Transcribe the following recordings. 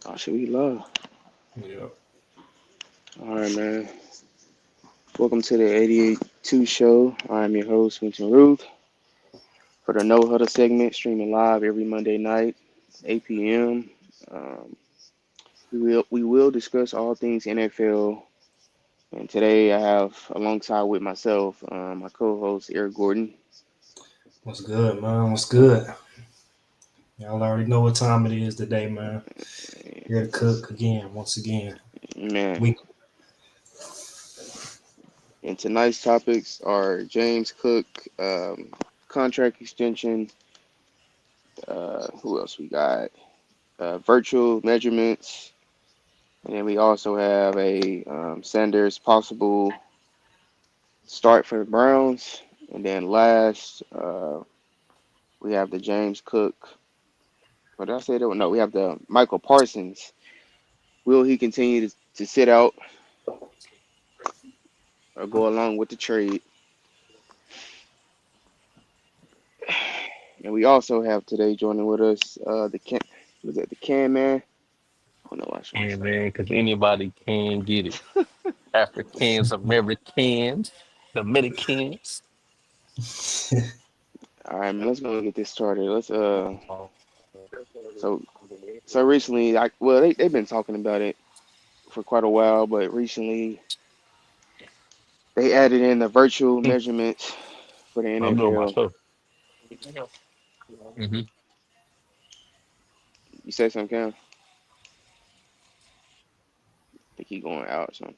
Oh, should we love? Yeah. All right, man. Welcome to the 88 show. I'm your host, Winton Ruth, for the No Huddle segment, streaming live every Monday night, 8 p.m. Um, we will discuss all things NFL. And today I have alongside with myself my co-host Eric Gordon. What's good, man? What's good? Y'all already know what time it is today, man. Here to cook again, once again. Man, We and tonight's topics are James Cook contract extension. Who else we got? Virtual measurements, and then we also have a Sanders possible start for the Browns, and then last we have the James Cook. What did I say? No, we have the Michael Parsons. Will he continue to sit out or go along with the trade? And we also have today joining with us the can was that the can man? Oh no, I should And man, because anybody can get it. Africans, Americans, Dominicans. All right, man. Let's go and get this started. So so recently, they've been talking about it for quite a while, but recently they added in the virtual measurements for the I'm doing my NFL. stuff. Hmm. You said something, Cam? I think he going out or something.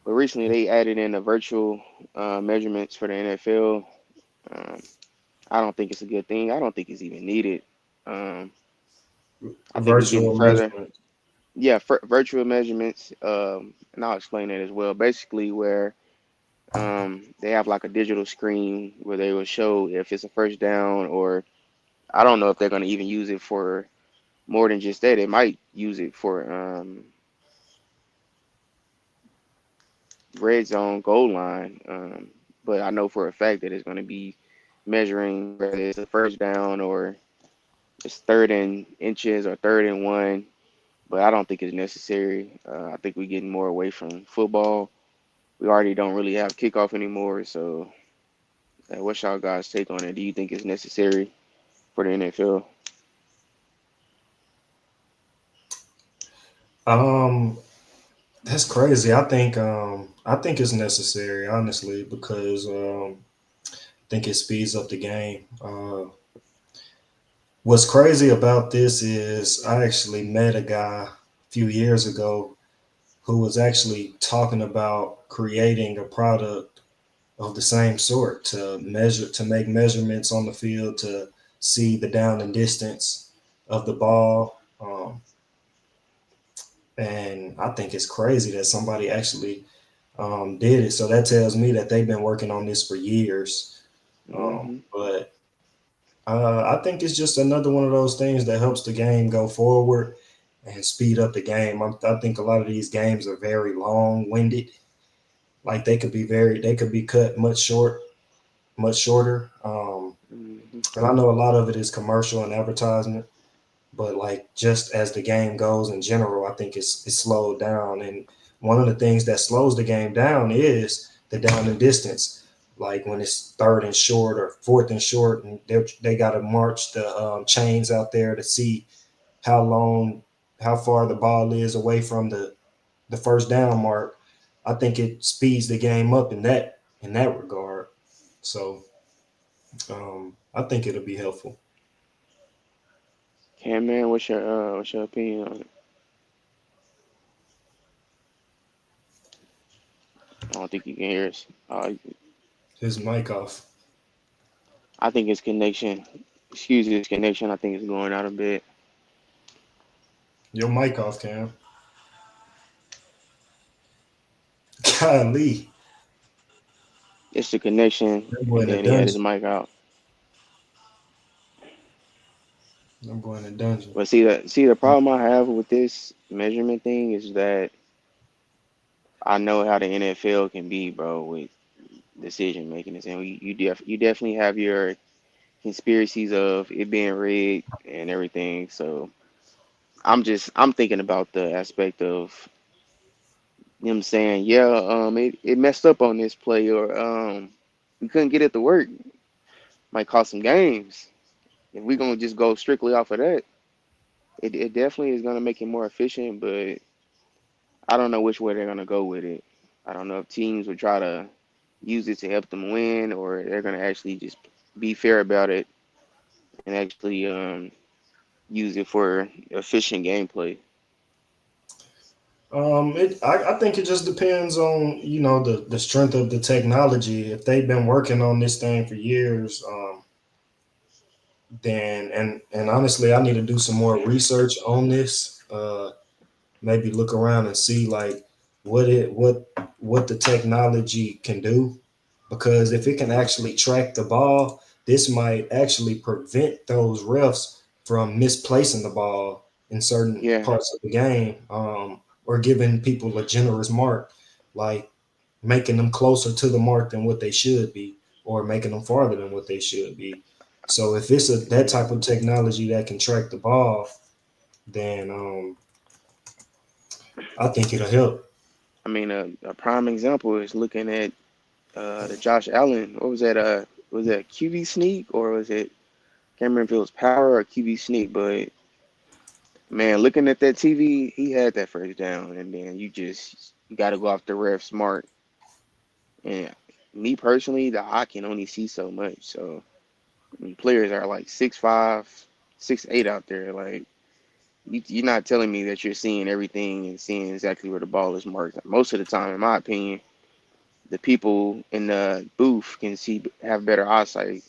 But recently they added in the virtual measurements for the NFL. Um, I don't think it's a good thing. I don't think it's even needed. Um, I think we're getting virtual further. measurement. Yeah, virtual measurements, and I'll explain that as well. Basically, where they have like a digital screen where they will show if it's a first down, or I don't know if they're going to even use it for more than just that. They might use it for red zone goal line. But I know for a fact that it's going to be measuring whether it's a first down or it's third and inches or third and one. But I don't think it's necessary. I think we're getting more away from football. We already don't really have kickoff anymore. So, what's y'all guys' take on it? Do you think it's necessary for the NFL? Um, that's crazy. I think it's necessary, honestly, because I think it speeds up the game. What's crazy about this is I actually met a guy a few years ago who was actually talking about creating a product of the same sort to make measurements on the field to see the down and distance of the ball. And I think it's crazy that somebody actually did it. So that tells me that they've been working on this for years. Hmm. But I think it's just another one of those things that helps the game go forward and speed up the game. I think a lot of these games are very long winded. Like they could be cut much shorter. Hmm. And I know a lot of it is commercial and advertisement, but like just as the game goes in general, I think it's slowed down. And one of the things that slows the game down is the down and distance. Like when it's third and short or fourth and short, and they got to march the chains out there to see how long, how far the ball is away from the first down mark. I think it speeds the game up in that regard. So I think it'll be helpful. Cam man, what's your opinion on it? I don't think you can hear us. His mic off. I think his connection, excuse his connection. I think it's going out a bit. Your mic off, Cam. Golly. It's the connection, That boy and in the then he had his dungeon. mic out. That boy in the dungeon. But see the problem I have with this measurement thing is that I know how the NFL can be, bro, with decision making. And you definitely have your conspiracies of it being rigged and everything. So I'm thinking about the aspect of them saying, yeah, it messed up on this play, or we couldn't get it to work. Might cost some games. If we're gonna just go strictly off of that, it definitely is gonna make it more efficient, but I don't know which way they're gonna go with it. I don't know if teams would try to use it to help them win, or they're gonna actually just be fair about it and actually use it for efficient gameplay. I think it just depends on the strength of the technology. If they've been working on this thing for years, then and honestly, I need to do some more research on this. Maybe look around and see like what it what the technology can do, because if it can actually track the ball, this might actually prevent those refs from misplacing the ball in certain Yeah, parts of the game, or giving people a generous mark, like making them closer to the mark than what they should be, or making them farther than what they should be. So if it's that type of technology that can track the ball, then I think it'll help. I mean, a prime example is looking at the Josh Allen. What was that? Was that QB sneak, or was it? Can't remember if it was power or QB sneak, but man, looking at that TV, he had that first down, and then you got to go off the ref's mark. And me personally, the eye can only see so much. So players are like 6'5", 6'8" out there. Like you're not telling me that you're seeing everything and seeing exactly where the ball is marked. Most of the time, in my opinion, the people in the booth can have better eyesight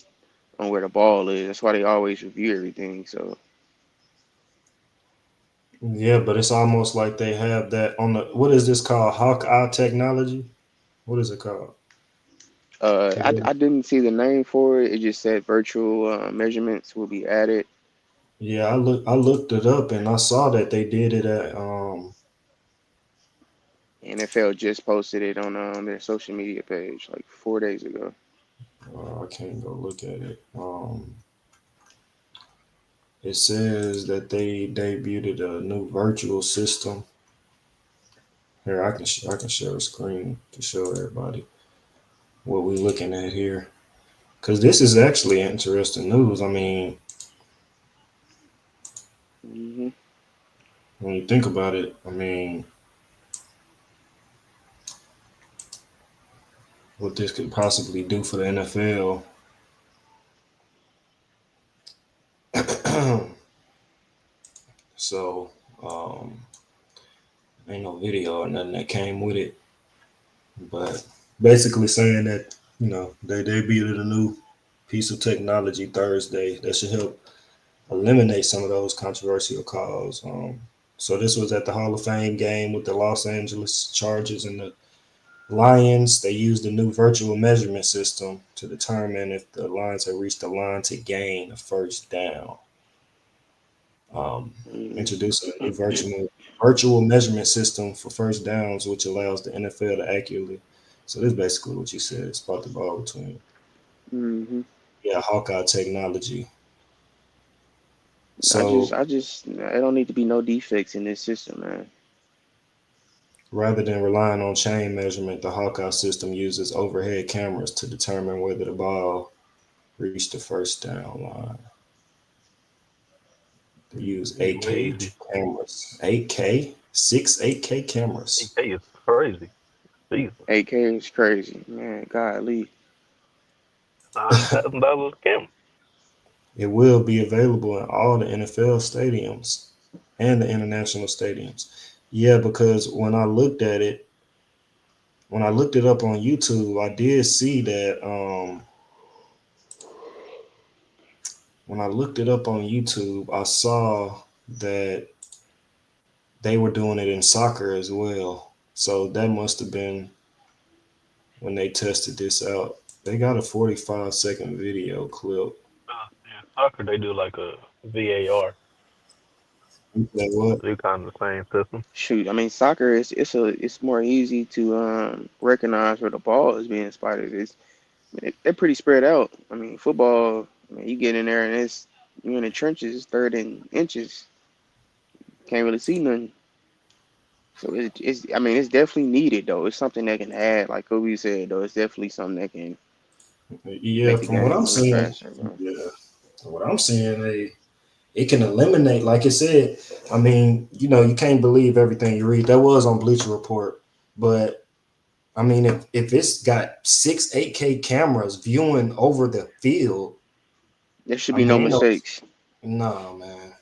on where the ball is. That's why they always review everything. So Yeah, but it's almost like they have that on the, what is this called? Hawkeye technology? What is it called? I didn't see the name for it. It just said virtual measurements will be added. Yeah, I looked it up and I saw that they did it at NFL just posted it on their social media page like 4 days ago. I can't go look at it. It says that they debuted a new virtual system. Here, I can share a screen to show everybody what we're looking at here. Because this is actually interesting news. I mean, Hmm. when you think about it, I mean, what this could possibly do for the NFL. So, um, ain't no video or nothing that came with it, but basically saying that they debuted a new piece of technology Thursday that should help eliminate some of those controversial calls. So this was at the Hall of Fame game with the Los Angeles Chargers and the Lions. They used a new virtual measurement system to determine if the Lions had reached the line to gain a first down. Um, Hmm. Introducing a new virtual measurement system for first downs, which allows the NFL to accurately. So this is basically what you said. Spot the ball between. Hmm. Yeah, Hawkeye technology. I just, So I just, I don't need to be no defects in this system, man. rather than relying on chain measurement, the Hawkeye system uses overhead cameras to determine whether the ball reached the first down line. They use Easy, 8K easy. cameras. 8K? Six 8K cameras. AK is crazy. Jesus. 8K is crazy, man. Golly. $9,000 a camera. It will be available in all the NFL stadiums and the international stadiums. Yeah, because when I looked it up on YouTube, I did see that when I looked it up on YouTube, I saw that they were doing it in soccer as well. So that must have been when they tested this out. They got a 45-second video clip. Yeah, soccer, they do like a VAR. That what? They kind of the same system. Shoot, I mean, soccer is it's more easy to recognize where the ball is being spotted. They're pretty spread out. I mean, football, I mean, you get in there and you're in the trenches, it's third and inches. Can't really see nothing. So it's I mean it's definitely needed though. It's something that can add, like Kobe said though. It's definitely something that can Yeah, make the from what game I'm a little seeing, faster, bro. yeah, from what I'm seeing, it can eliminate. Like I said, I mean, you can't believe everything you read. That was on Bleacher Report, but I mean, if it's got 8K cameras viewing over the field, There should I be no mean, mistakes. no man,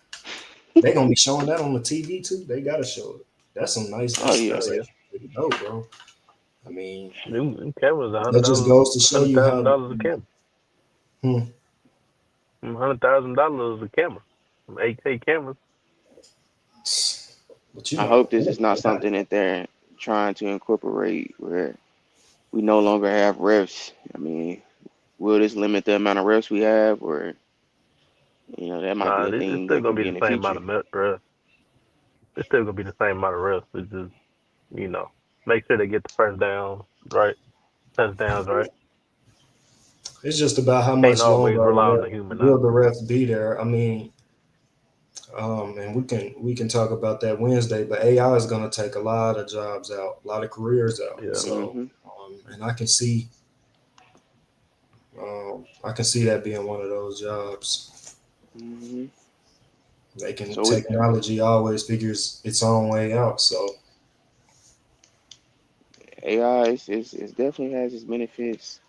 they gonna be showing that on the TV too. They gotta show it. That's some nice. Oh That's yeah. Oh that's yeah. actually pretty dope, bro. I mean, Them cameras, a hundred that just dollars, goes to show you how. $100,000 a camera. Hmm, $100,000 a camera. Some 8K cameras. but you I know, hope this is not something that they're trying to incorporate where we no longer have refs. I mean, will this limit the amount of refs we have, or that might be Nah, a it's thing still that gonna could be be the in the same amount future. of refs. It's still gonna be the same amount of refs. It's just you know, make sure they get the first down right, touchdowns right. it's just about how Can't much longer always rely on the human eye. will the refs be there. I mean, and we can talk about that Wednesday, but AI is going to take a lot of jobs out, a lot of careers out. Yeah. So, Hmm. and I can see that being one of those jobs. Hmm. They can So technology always figures its own way out. So AI is definitely has its benefits.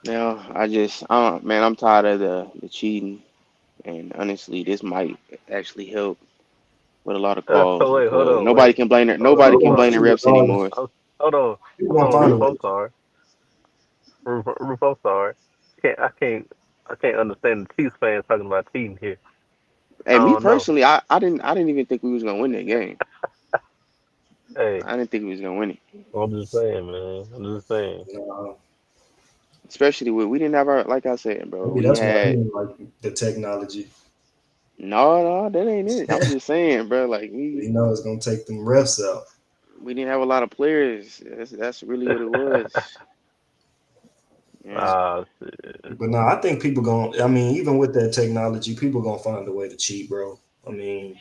Now, man, I'm tired of the cheating, and honestly, this might actually help with a lot of calls Wait, hold because on, wait, hold nobody on, can hold people on, blame the cheat refs anymore. regardless. hold on, People hold gonna on, find a Roof. way. I'm sorry, Roof. I'm sorry. Can't I can't I can't understand the Chiefs fans talking about cheating here. I Hey, me don't know. personally, I didn't even think we was gonna win that game. Hey, I didn't think we was gonna win it, I'm just saying, man. I'm just saying. especially with we didn't have our like I said, bro. Maybe We that's why he had didn't like the technology. no, that ain't it. I'm just saying, bro. Like He know it's gonna take them refs out. we didn't have a lot of players. That's really what it was. Yeah. Shit. But no, I think people going. I mean, even with that technology, people gonna find a way to cheat, bro. I mean,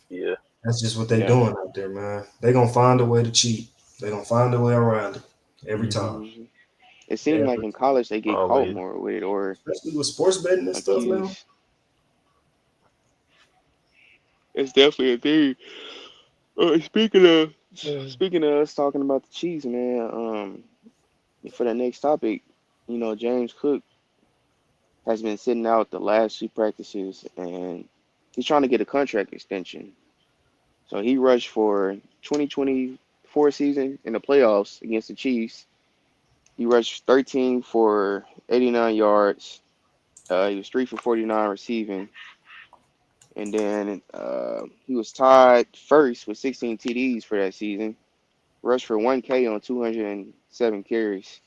Yeah. that's just what they Yeah. doing out there, man. They gonna find a way to cheat. They gonna find a way around it every time. Hmm. It seemed like Every in time. college they get caught Always. more with it or Especially with sports betting and stuff now. accused. It's definitely a thing. Speaking of Mm. speaking of us talking about the Chiefs, man. For the next topic, James Cook has been sitting out the last two practices, and he's trying to get a contract extension. So he rushed for 2024 season in the playoffs against the Chiefs. He rushed 13 for 89 yards. He was 3 for 49 receiving, and then he was tied first with 16 TDs for that season. Rushed for 1K on 207 carries.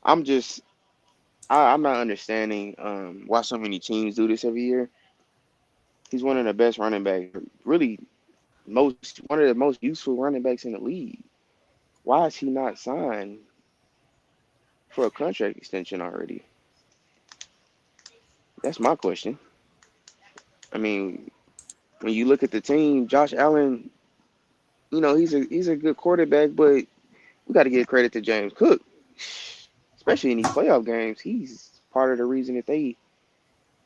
I'm just I'm not understanding why so many teams do this every year. He's one of the best running backs, really most one of the most useful running backs in the league. Why is he not signed for a contract extension already? That's my question. I mean, when you look at the team, Josh Allen, he's a good quarterback, but we got to give credit to James Cook, especially in these playoff games. He's part of the reason that they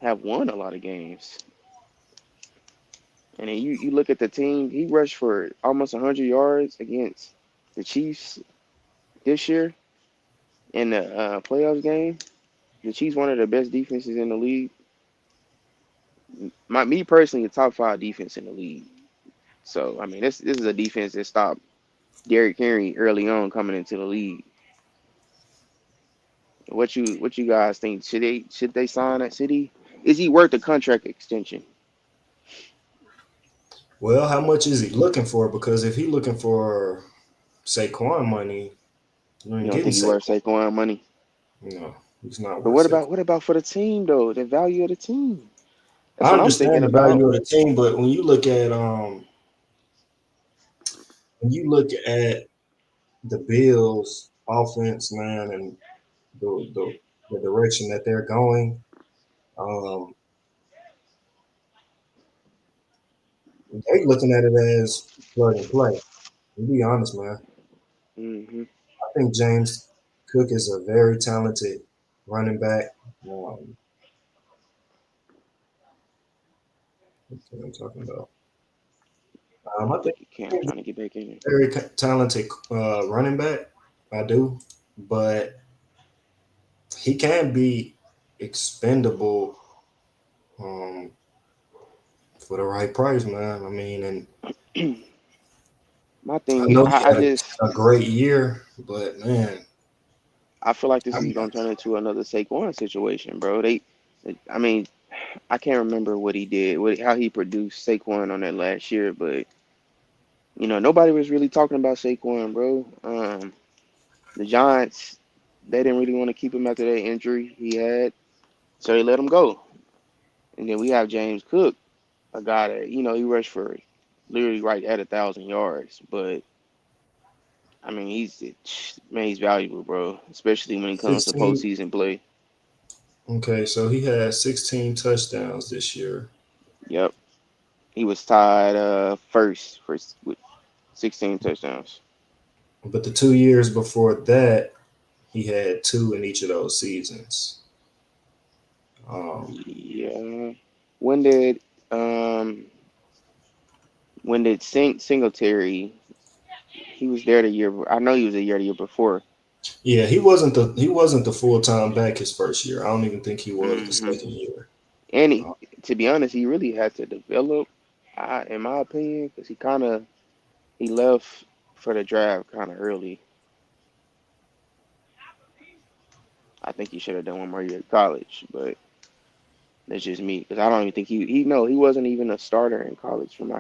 have won a lot of games. And then you look at the team, he rushed for almost 100 yards against the Chiefs this year in the playoffs game. The Chiefs one of the best defenses in the league. Me personally, a top five defense in the league. So I mean, this is a defense that stopped Derrick Henry early on coming into the league. What you guys think? Should they sign at City? Is he worth a contract extension? Well, how much is he looking for? Because if he looking for Saquon money, you You ain't don't getting think he worth Saquon. Saquon money? No, he's not But worth Saquon. what about for the team though? The value of the team. That's I what I'm thinking understand the about. value of the team, but when you look at the Bills offense, man, and the the, the direction that they're going, um, They looking at it as plug and play. To be honest, man, Hmm. I think James Cook is a very talented running back. Um, what I'm talking about. I I think think he can. I'm he's trying to get back in. a very talented running back. I do, but he can be expendable um, for the right price, man. I mean, and My I thing, know he I had just a great year, but man, I feel like this I, is gonna turn into another Saquon situation, bro. I mean, I can't remember what he did, how he produced Saquon on that last year, but nobody was really talking about Saquon, bro. The Giants, they didn't really want to keep him after that injury he had, so they let him go. And then we have James Cook, a guy that he rushed for literally right at 1,000 yards, but I mean he's valuable, bro, especially when it comes to 16. postseason play. Okay, so he had 16 touchdowns this year, Yep, he was tied first with 16 touchdowns. but the 2 years before that, he had two in each of those seasons. Um, Yeah. When did um when did Singletary? He was there the year. I know he was the year before. yeah, he wasn't the full time back his first year. I don't even think he was the Hmm. second year. And Uh, to be honest, he really had to develop, in my opinion, because he left for the draft kind of early. I think he should have done one more year at college, but that's just me because I don't even think he no he wasn't even a starter in college from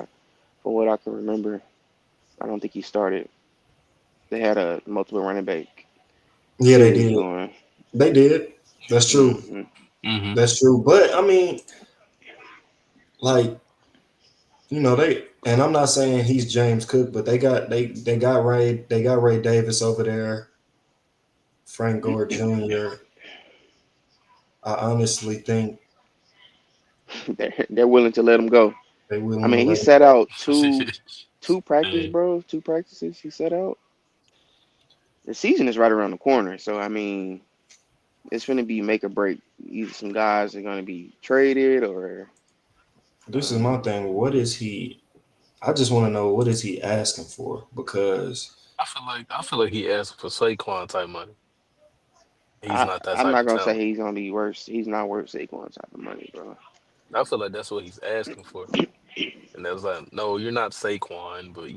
what I can remember. I don't think he started. They had a multiple running back yeah, they series did. going. They did. That's true. Hmm. Hmm. That's true. But I mean, like they and I'm not saying he's James Cook, but they got Ray Davis over there, Frank Gore Jr. I honestly think They're willing to let him go. they I willing to mean, he let him set go. out two practice, Hey, bro. Two practices he set out. The season is right around the corner, so I mean, it's going to be make or break. Either some guys are going to be traded, or This is my um, thing. What is he? I just want to know what is he asking for because I feel like he asked for Saquon type money. He's I not that I'm type not of gonna say talent. he's gonna be worse. He's not worth Saquon type of money, bro. I feel like that's what he's asking for. And that was like, no, you're not Saquon, but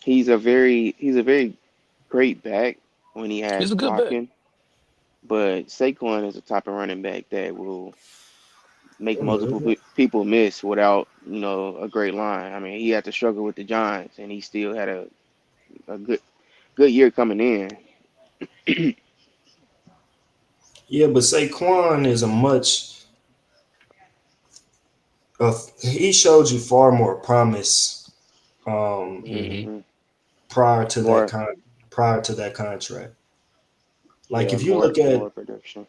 He's a very great back when he he's has a good back. blocking, but Saquon is the type of running back that will make multiple people miss without a great line. I mean, he had to struggle with the Giants, and he still had a good year coming in. yeah, but Saquon is a much he showed you far more promise um, Hmm. Hmm. prior to that More, con prior to that contract. Like yeah, more production.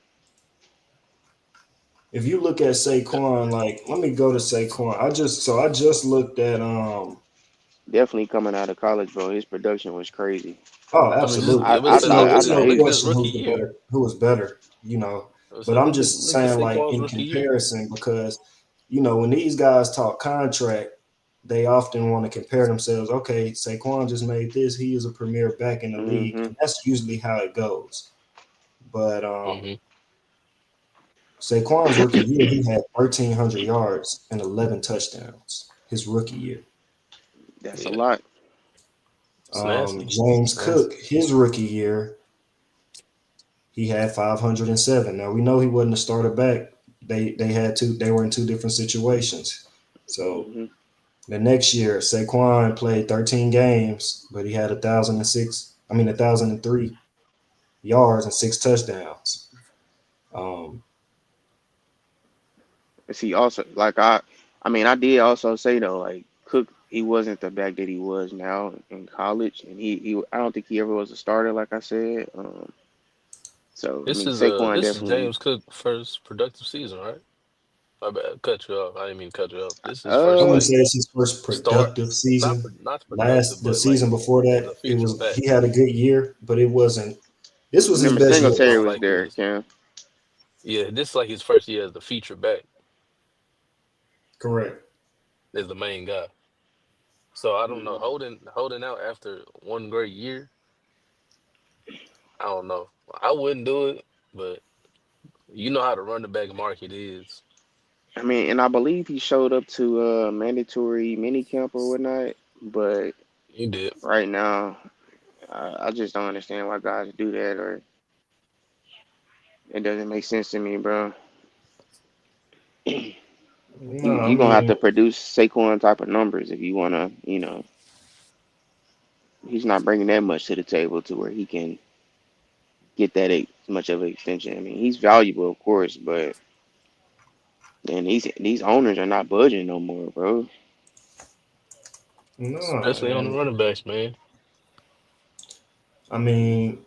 if you look at Saquon, like let me go to Saquon. I just looked at Definitely coming out of college, bro. His production was crazy. oh I mean, just absolutely. I I'm gonna I say, thought look, I It's thought no he look at was. his question rookie year. who was better, you know. I was But saying, I'm look at just look at saying like Saquon's in rookie year. comparison because when these guys talk contract, they often want to compare themselves. Okay, Saquon just made this. He is a premier back in the league, Hmm. and that's usually how it goes. But Hmm. Saquon's rookie year, he had 1,300 yards and 11 touchdowns. His rookie year. That's a Yeah, lot. it's nasty. James It's nasty. Cook, his rookie year, he had 507. Now we know he wasn't a starter back. They had two. They were in two different situations. So Hmm. the next year, Saquon played 13 games, but he had 1,006. I mean 1,003 yards and six touchdowns. Um, See, also I mean, I did also say though, like Cook, he wasn't the back that he was now in college, and I don't think he ever was a starter, like I said. So I This mean, is Saquon this is definitely. James Cook first productive season, right? My bad. Cut you off. I didn't mean to cut you off. This is I first wouldn't Uh, like say it's his first start, productive not season. not productive, Last the but like season before as a that, it feature was back. he had a good year, but it wasn't. This was his remember best year. This Singletary is was like there, his Cam. yeah. This is like his first year as the feature back, Correct. as the main guy. So I don't know. Mm, Holding out after one great year, I don't know. I wouldn't do it, but you know how the running back market is. I mean, and I believe he showed up to mandatory mini camp or whatnot. But You did. right now, I just don't understand why guys do that, or it doesn't make sense to me, bro. No, I You gonna have mean, to produce Saquon type of numbers if you wanna, he's not bringing that much to the table to where he can get that much of an extension. I mean, he's valuable, of course, but then these owners are not budging no more, bro. no, Especially on the and running backs, man. I mean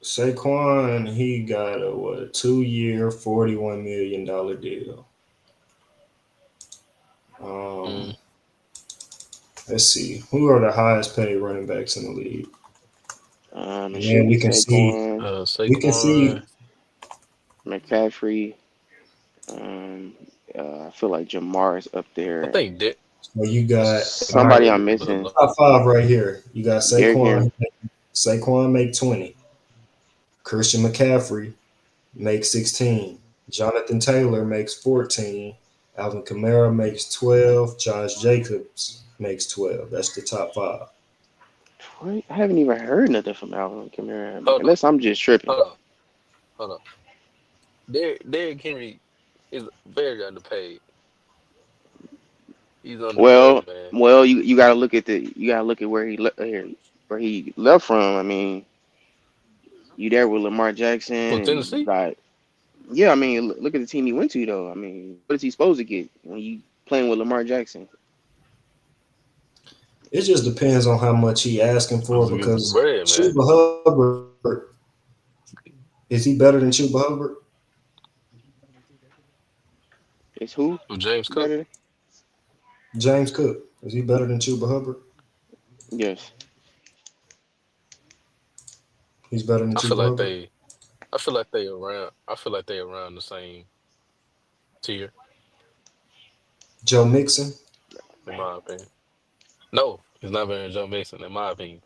Saquon, he got a what a 2 year, $41 million deal. Mm. Um, let's see who are the highest paid running backs in the league, It and should then be Saquon, we can Saquon. see McCaffrey. I feel like Jamar is up I there. think Dick. where you got I all think right Somebody Derek I'm is a little missing. low. top five right here. You got Derrick Henry. Saquon make 20, Christian McCaffrey makes 16. Jonathan Taylor makes 14. Alvin Kamara makes 12. Josh Jacobs makes 12. That's the top five. What? I haven't even heard nothing from Alvin Kamara, Hold on, unless I'm just tripping. hold on, hold on. Derrick Henry is very underpaid. He's Well, underrated, man. you gotta look at where he left from. I mean, you there with Lamar Jackson, For and you Tennessee, got yeah. I mean, look at the team he went to though. I mean, what is he supposed to get when you playing with Lamar Jackson? It just depends on how much he asking for supposed to get some because bread, man. Chuba Hubbard, is he better than Chuba Hubbard? It's who With James Cook, better? James Cook, is he better than Chuba Hubbard? Yes. He's better than I feel Chuba like Hubbard. they, I feel like they around. I feel like they around the same tier, Joe Mixon, in my opinion. No, he's not better than Joe Mixon, in my opinion.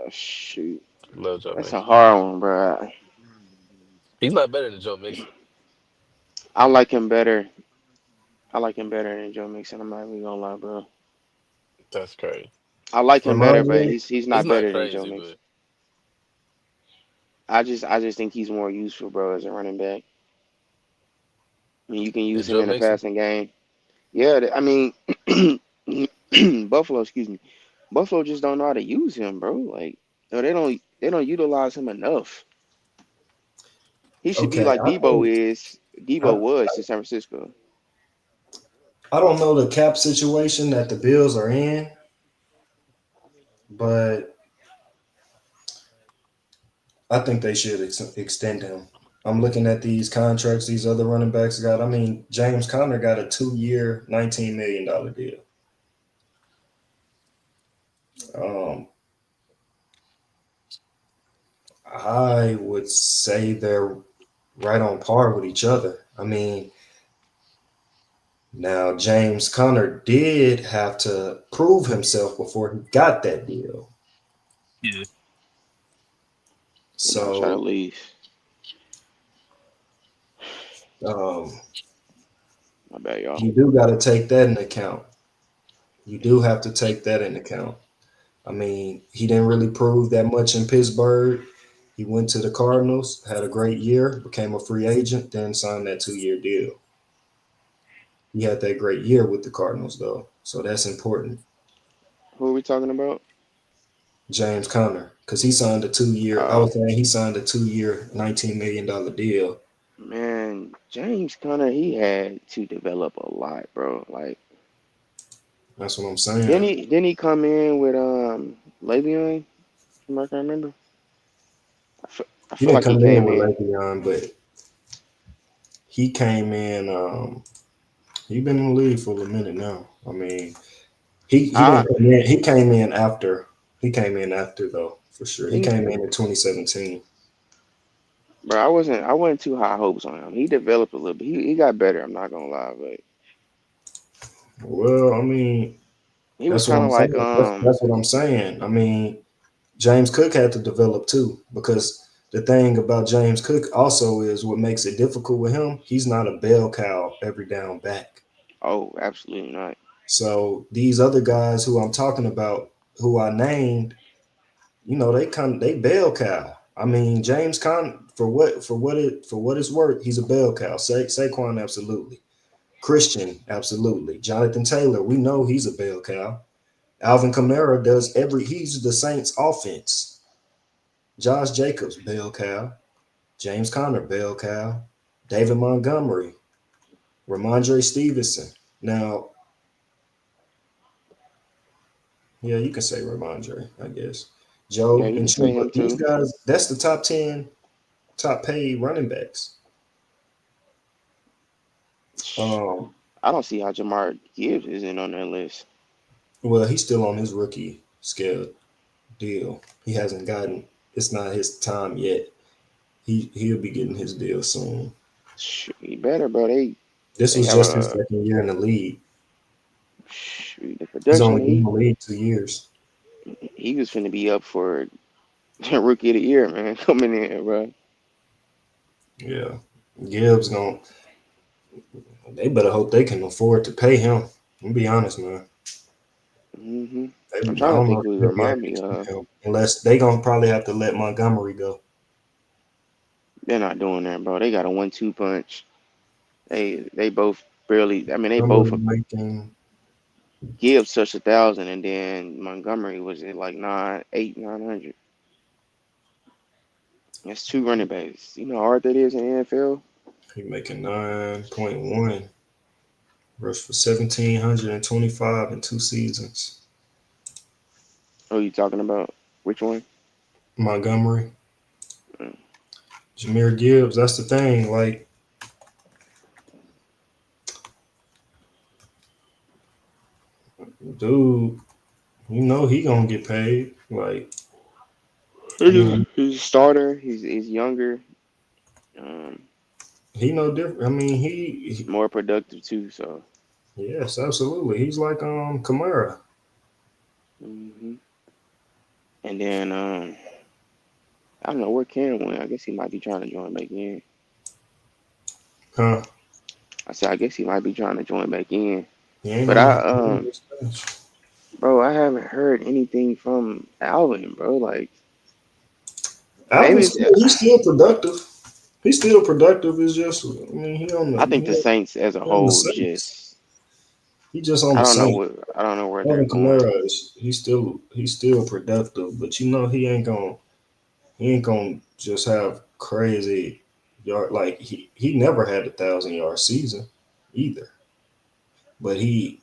Shoot, Love Joe that's a Mixon. hard one, bro. He's not better than Joe Mixon. I like him better. I like him better than Joe Mixon. I'm not even gonna lie, bro. That's crazy. I like him better, remind but me. he's It's not not better than Joe crazy, Mixon. but I just think he's more useful, bro, as a running back. I mean, you can use than him Joe in the Mixon. passing game. Yeah, I mean, Buffalo, excuse me. Buffalo just don't know how to use him, bro. Like, no, they don't utilize him enough. He should be Okay, like Debo I, was to San Francisco. I don't know the cap situation that the Bills are in, but I think they should extend him. I'm looking at these contracts these other running backs got. I mean, James Conner got a 2 year, $19 million deal. Um, I would say they're right on par with each other. I mean, now James Conner did have to prove himself before he got that deal. Yeah. You know, try to So leave. um, My bad, y'all. you do got to take that in account. You do have to take that in account. I mean, he didn't really prove that much in Pittsburgh. He went to the Cardinals, had a great year, became a free agent, then signed that 2 year deal. He had that great year with the Cardinals, though. So that's important. Who are we talking about? James Conner, because he signed a 2 year, I Uh, was saying he signed a 2 year, $19 million deal. Man, James Conner, he had to develop a lot, bro. Like, That's what I'm didn't saying. he didn't he come in with Le'Veon? From I can remember. I He feel didn't like he come in came with in. Le'Veon, but he came in. He been in the league for a minute now. I mean, he I didn't come in, he came in after. He came in after though, for sure. He he, came in 2017. bro, I wasn't too high hopes on him. He developed a little bit. He got better. I'm not gonna lie, but Well, I mean, he was that's what kind I'm of like saying. That's what I'm saying. I mean, James Cook had to develop too, because the thing about James Cook also is what makes it difficult with him. He's not a bell cow every down back. oh, absolutely not. So these other guys who I'm talking about, who I named, they bell cow. I mean, James Con for what it's worth, he's a bell cow. Saquon absolutely. Christian absolutely. Jonathan Taylor, we know he's a bell cow. Alvin Kamara he's the Saints offense. Josh Jacobs, bell cow. James Conner, bell cow. David Montgomery, Ramondre Stevenson. Now, yeah, you can say Ramondre, I guess. Yeah, Joe you and can say Chu, him but these too. guys, that's the top 10 top paid running backs. Um, I don't see how Jamar Gibbs isn't on that list. well, he's still on his rookie scale deal. He hasn't gotten. It's not his time yet. He'll be getting his deal soon. Shoot, he better, bro. They This they was have just his a second year in the league. shoot, the He's production. only been in the league 2 years. He was finna be up for rookie of the year, man. Coming in, bro. Yeah, Gibbs going. They better hope they can afford to pay him. I'm be honest, man. hmm I'm I trying to don't think know who he if they'll be remind able to me keep of. him unless they gonna probably have to let Montgomery go. They're not doing that, bro. They got a 1-2 punch. They both barely. I mean, they both. Montgomery making. Gibbs touched 1,000, and then Montgomery was at like 900. That's two running backs. You know how hard that is in the NFL. He making 9.1. Rushed for 1,725 in 2 seasons. Who you talking about? Which one? Montgomery, Mm. Jameer Gibbs. That's the thing. Like, dude, he gonna get paid. Like, I mean, He's a starter. He's younger. Um, he no different. I mean, he more productive too. So, yes, absolutely. He's like Kamara, hmm and then I don't know where Cam went. I guess he might be trying to join back in. huh? I said I guess he might be trying to join back in. He ain't But on his bench. bro, I haven't heard anything from Alvin, bro. Like maybe Alvin's it's. he's still productive. He's still productive. It's just, I mean, I think the Saints as a he on the whole Saints. just. He just on I the don't know Saints. what. I don't know where they're Alvin going. Kamara is he's still productive, but he ain't gonna just have crazy yard. Like he never had 1,000 yard season either. But he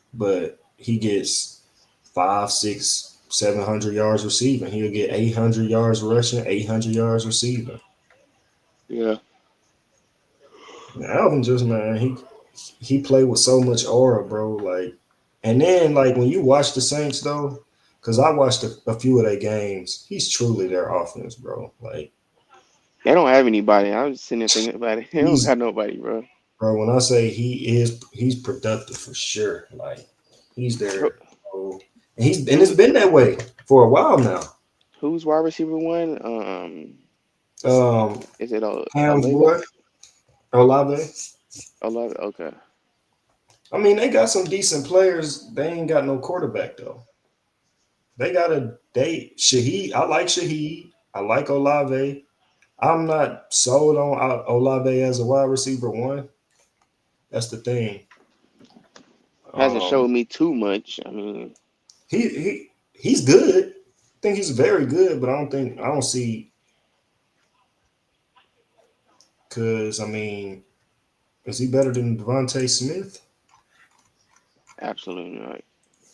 gets 5, 6, 700 yards receiving. He'll get 800 yards rushing, 800 yards receiving. Yeah. And Alvin just, man, he played with so much aura, bro. Like, and then like when you watch the Saints though, because I watched a few of their games, he's truly their offense, bro. Like They don't have anybody. I was sitting there thinking about it. They don't he's got nobody, bro. bro. When I say he's productive for sure. Like he's Who, there, bro. And it's who's been that way for a while now. who's wide receiver one? Um, Is it Ham's Olave? boy, Olave. Olave? Okay. I mean, they got some decent players. They ain't got no quarterback though. They Shaheed. I like Shaheed. I like Olave. I'm not sold on Olave as a wide receiver one. That's the thing. Hasn't Um, showed me too much. I mean, he's good. I think he's very good, but I don't see because I mean, is he better than Devontae Smith? absolutely not.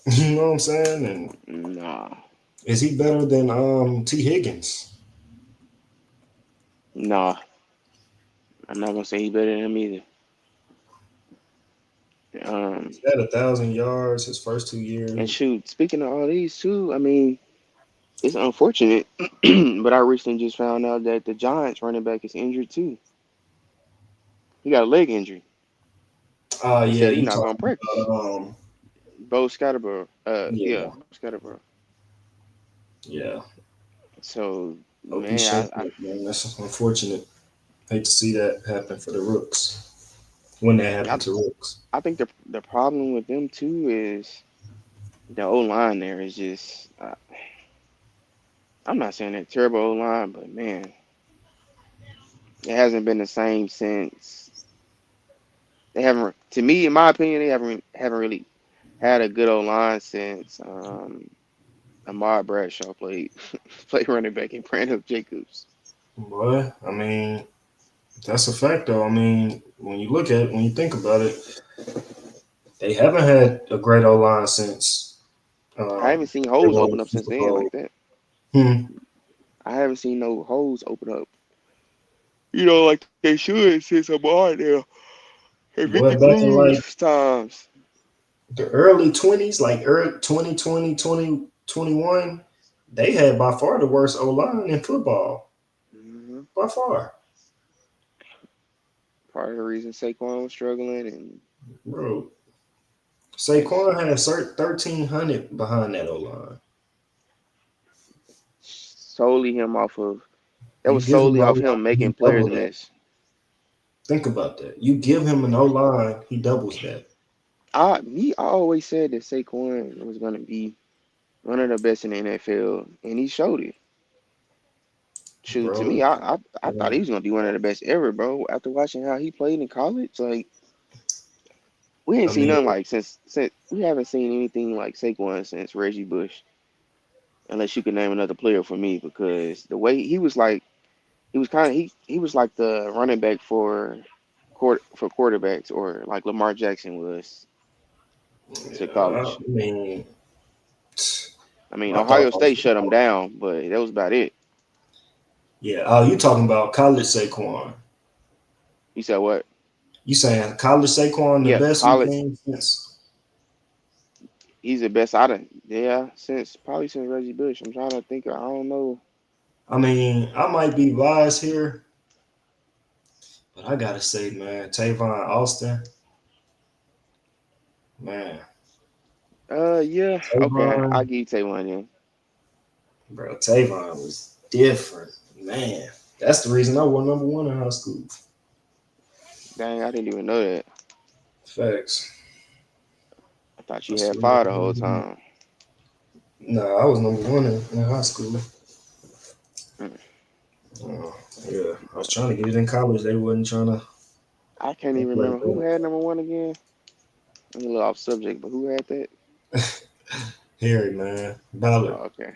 You know what I'm saying? And Nah, is he better than T Higgins? nah. I'm not gonna say he better than him either. Um, He had 1,000 yards his first 2 years. and shoot, speaking of all these too, I mean, it's unfortunate, but I recently just found out that the Giants running back is injured too. He got a leg injury. They Yeah, said he's you not gonna talking practice. about Bo Scatterborough. Yeah, yeah, Bo Scatterborough. yeah. So Hope he man, shake it, man. That's unfortunate. Hate to see that happen for the Rooks when that I happened to Rooks. I think the problem with them too is the O line there is just. I'm not saying they're terrible O line, but man, it hasn't been the same since they haven't. To me, in my opinion, they haven't really had a good O line since Ahmad Bradshaw played running back in Brandon Jacobs. But I mean, that's a fact, though. I mean, when you think about it, they haven't had a great O line since I haven't seen they holes won open the up since Super then Bowl. like that. Hmm. I haven't seen no holes open up. Like they should since Ahmad there. If you Boy, back in like include times. the early 20s, like early 2020, 2021, they had by far the worst O line in football. Hmm. By far. Part of the reason Saquon was struggling and Bro, just Saquon had 1,300 behind that O line. solely him off of that You was give him solely an O off him line, he making players double that. miss. Think about that. You give him an O line, he doubles that. I always said that Saquon was gonna be one of the best in the NFL, and he showed it. Shoot, to me, Bro, I thought he yeah. was gonna be one of the best ever, bro. After watching how he played in college, like we ain't I seen mean, nothing like since we haven't seen anything like Saquon since Reggie Bush, unless you could name another player for me, because the way he was like he was kind of he was like the running back for quarterbacks, or like Lamar Jackson was to yeah, I college. mean, I mean, I thought, Ohio State shut him down, but that was about it. yeah. Oh, you talking about college Saquon? You said what? You saying college Saquon the Yeah, best we've college. seen since? He's the best out of yeah since probably since Reggie Bush. I'm trying to think. I don't know. I mean, I might be biased here, but I gotta say, man, Tavon Austin, man, Yeah. Okay, Tavon, I'll give you Tay then. bro, Tavon was different, man. That's the reason I was number one in high school. Dang, I didn't even know that. Facts. I thought you I had swear. five the whole time. Nah, I was number one in high school. Mm. Uh, yeah, I was trying to get it in college. They wasn't trying to I can't act even like remember who that. had number one again. I'm a little off subject, but who had that? Harry, man, Oh, Ballard. okay.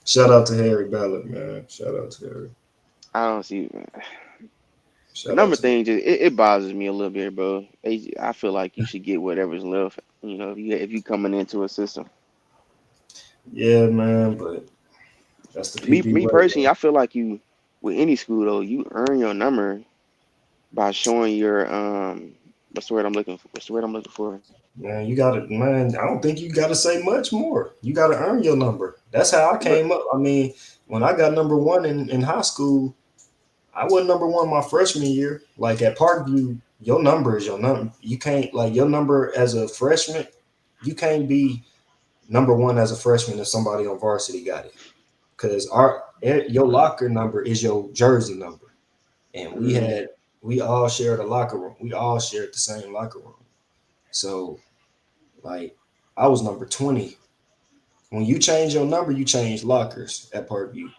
Shout out to Harry Ballard, man. Shout out to Harry. I don't see. The Shout out number to. thing just it bothers me a little bit, bro. I feel like you should get whatever's left. If you coming into a system. Yeah, man, but that's the Me PB me way, personally, man. I feel like you with any school though, you earn your number by showing your what's the word I'm looking for? What's the word I'm looking for? Man, you gotta, man. I don't think you gotta say much more. You gotta earn your number. That's how I But came up. I mean, when I got number one in high school, I wasn't number one my freshman year. Like at Parkview, your number is your number. You can't like your number as a freshman. You can't be number one as a freshman if somebody on varsity got it. Because your locker number is your jersey number, and mm, we all shared a locker room. We all shared the same locker room. So like I was number 20. When you change your number, you change lockers at Parkview.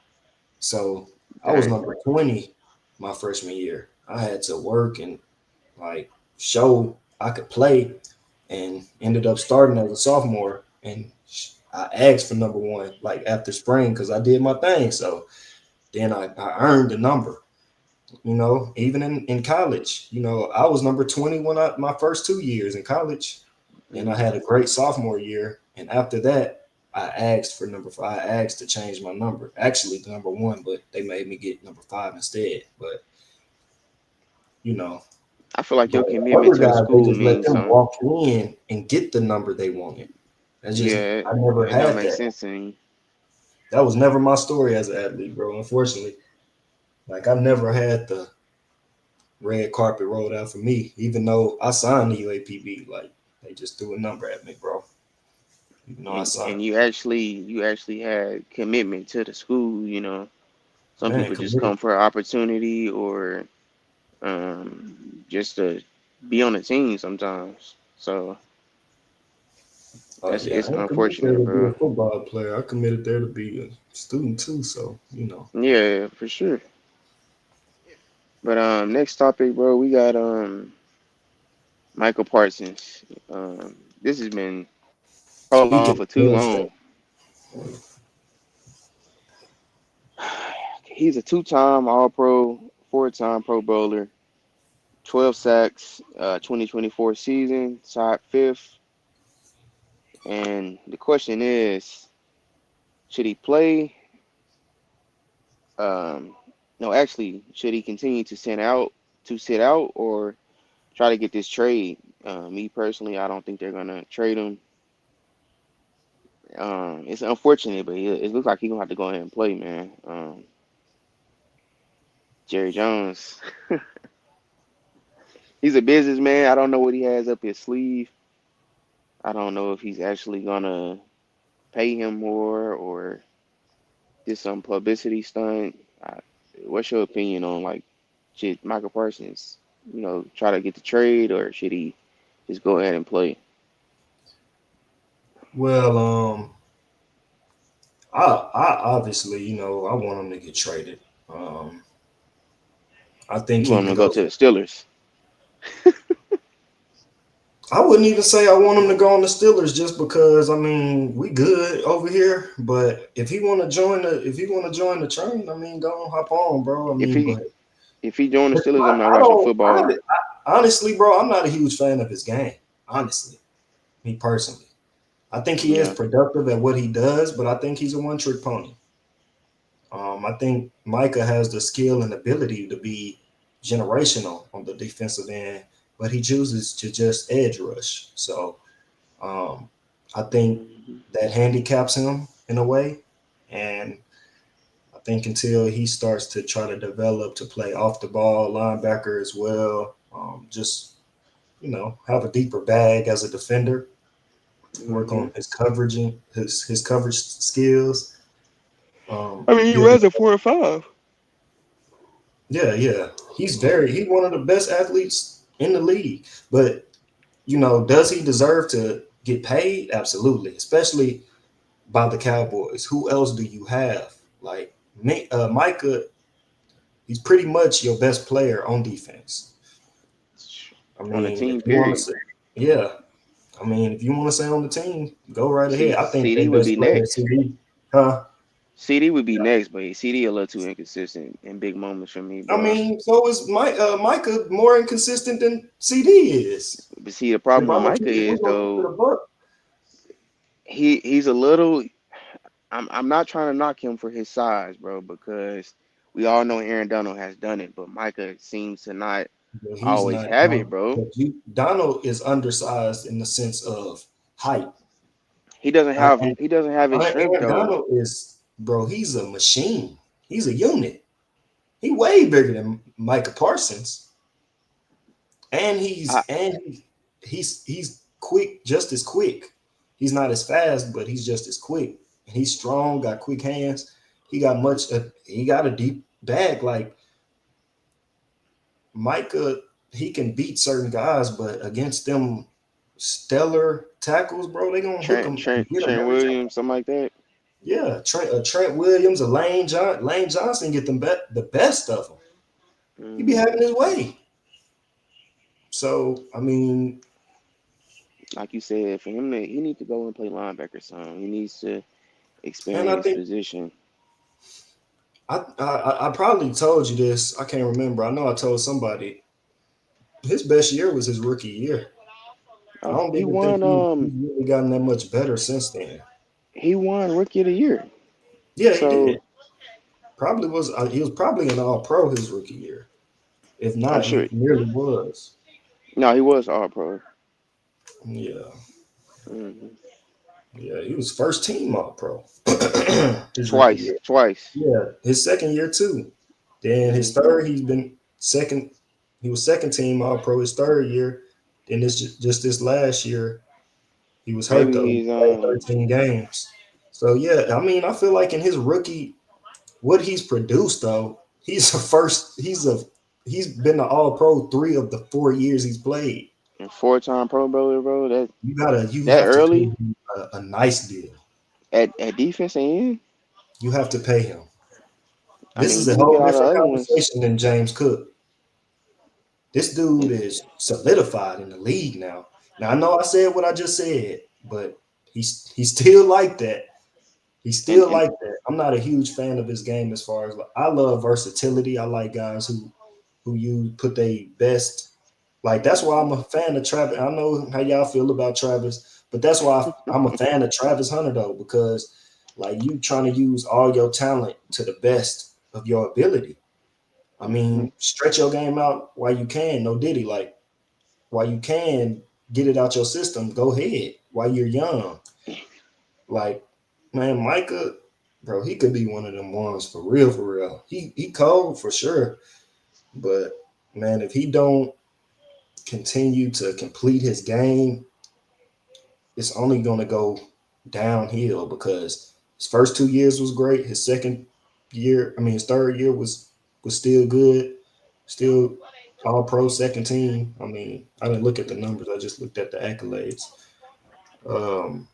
So I was dang, number 20 my freshman year. I had to work and like show I could play, and ended up starting as a sophomore. And I asked for number one like after spring because I did my thing. So then I earned the number. Even in college, I was number 20 when my first 2 years in college. Then I mm, had a great sophomore year. And after that, I asked for number five. I asked to change my number. Actually, the number one, but they made me get number five instead. But you know, I feel like But your commitment other to the guys, they school just let means them something. walk in and get the number they wanted. That's just Yeah, I never it don't had make that. sense to me. That was never my story as an athlete, bro. Unfortunately, like I never had the red carpet rolled out for me, even though I signed the UAPB. Like they just threw a number at me, bro. Even though I And signed, you actually had commitment to the school. Some man, people just committed. come for an opportunity or just to be on the team sometimes. So Oh that's yeah, it's I ain't committed there unfortunate, to be a bro. football player. I committed there to be a student too. So Yeah, for sure. But next topic, bro, we got Michael Parsons. This has been prolonged speaking for of too that, long. He's a two-time All-Pro, four-time Pro Bowler, 12 sacks, 2024 season, top fifth. And the question is, should he play? Um, no, actually, should he continue to sit out, or try to get this trade? Me personally, I don't think they're gonna trade him. It's unfortunate, but it looks like he's gonna have to go ahead and play, man. Jerry Jones, he's a businessman. I don't know what he has up his sleeve. I don't know if he's actually gonna pay him more or did some publicity stunt. What's your opinion on like should Michael Parsons, try to get the trade or should he just go ahead and play? well, I obviously, I want him to get traded. Um, I think You he want him can to go go. to the Steelers? I wouldn't even say I want him to go on the Steelers just because I mean we good over here. But if he want to join the train, I mean, go on, hop on, bro. I If mean, he but if he joined the Steelers, I'm not I watching don't. football. Honestly, bro, I'm not a huge fan of his game. Honestly, me personally, I think he is Yeah. productive at what he does, but I think he's a one trick pony. I think Micah has the skill and ability to be generational on the defensive end, but he chooses to just edge rush. So um, I think Mhm. that handicaps him in a way. And I think until he starts to try to develop to play off the ball linebacker as well, just have a deeper bag as a defender, work Mhm. on his coverage, his coverage skills. I mean, he Build. runs a 4.5. Yeah. He's one of the best athletes in the league. But does he deserve to get paid? Absolutely, especially by the Cowboys. Who else do you have? Like Micah, he's pretty much your best player on defense. I On the mean, if team. you want to Period. say, yeah, I mean, if you want to say on the team, go right ahead. See, I think their CD would best be player is next. CD. Huh? CD would be next, but CD a little too inconsistent in big moments for me, I bro. mean, so is Micah more inconsistent than CD is. But see, the If problem with I'm Micah if we is gonna keep it though a buck, he's a little. I'm not trying to knock him for his size, bro, because we all know Aaron Donald has done it, but Micah seems to not well, he's always not. have it, bro. Donald is undersized in the sense of height. He doesn't Uh, have and he doesn't have his strength Aaron though. Donald is, bro. He's a machine. He's a unit. He way bigger than Micah Parsons, and I he's quick, just as quick. He's not as fast, but he's just as quick. And he's strong, got quick hands. He got much. He got a deep bag. Like Micah, he can beat certain guys, but against them stellar tackles, bro, they gonna hook Trent him and Trent get him Trent every time. Williams, something like that. Yeah, Trent Williams, a Lane Johnson get the best of him. He be Hmm. having his way. So I mean, Like you said, for him to he needs to go and play linebacker some. He needs to and expand I his think position. I probably told you this. I can't remember. I know I told somebody his best year was his rookie year. I Oh, don't he even think won he's really gotten that much better since then. he won Rookie of the Year. Yeah, he So did. Probably was he was probably an All Pro his rookie year. If I'm not, sure he nearly was. No, he was all pro. Yeah, Hmm. yeah, he was first team All Pro his rookie Twice, year. twice. Yeah, his second year too. Then his Hmm. third, he's been second. He was second team All Pro his third year. Then this just this last year, he was hurt Maybe though. He he's played 13 games. So yeah, I mean, I feel like in his rookie, what he's produced though, he's a first. He's been the All Pro 3 of the 4 years he's played. a four-time Pro Bowler, bro. That You that have to pay early him a nice deal. at defense and You have to pay him. I This mean, is a you look at whole all the different other ones. conversation than James Cook. This dude It, is solidified in the league now. Now I know I said what I just said, but he's still like that. He's still and like that. I'm not a huge fan of his game as far as I love versatility. I like guys who you put their best. Like that's why I'm a fan of Travis. I know how y'all feel about Travis, but that's why I'm a fan of Travis Hunter though, because like you trying to use all your talent to the best of your ability. I hmm mean, stretch your game out while you can. No diddy, like while you can get it out your system. Go ahead while you're young. Like man, Micah, bro, he could be one of them ones for real, for real. He cold for sure, but man, if he don't continue to complete his game, it's only gonna go downhill because his first 2 years was great. His second year, I mean his third year was still good, still all pro second team. I mean, I didn't look at the numbers, I just looked at the accolades. Um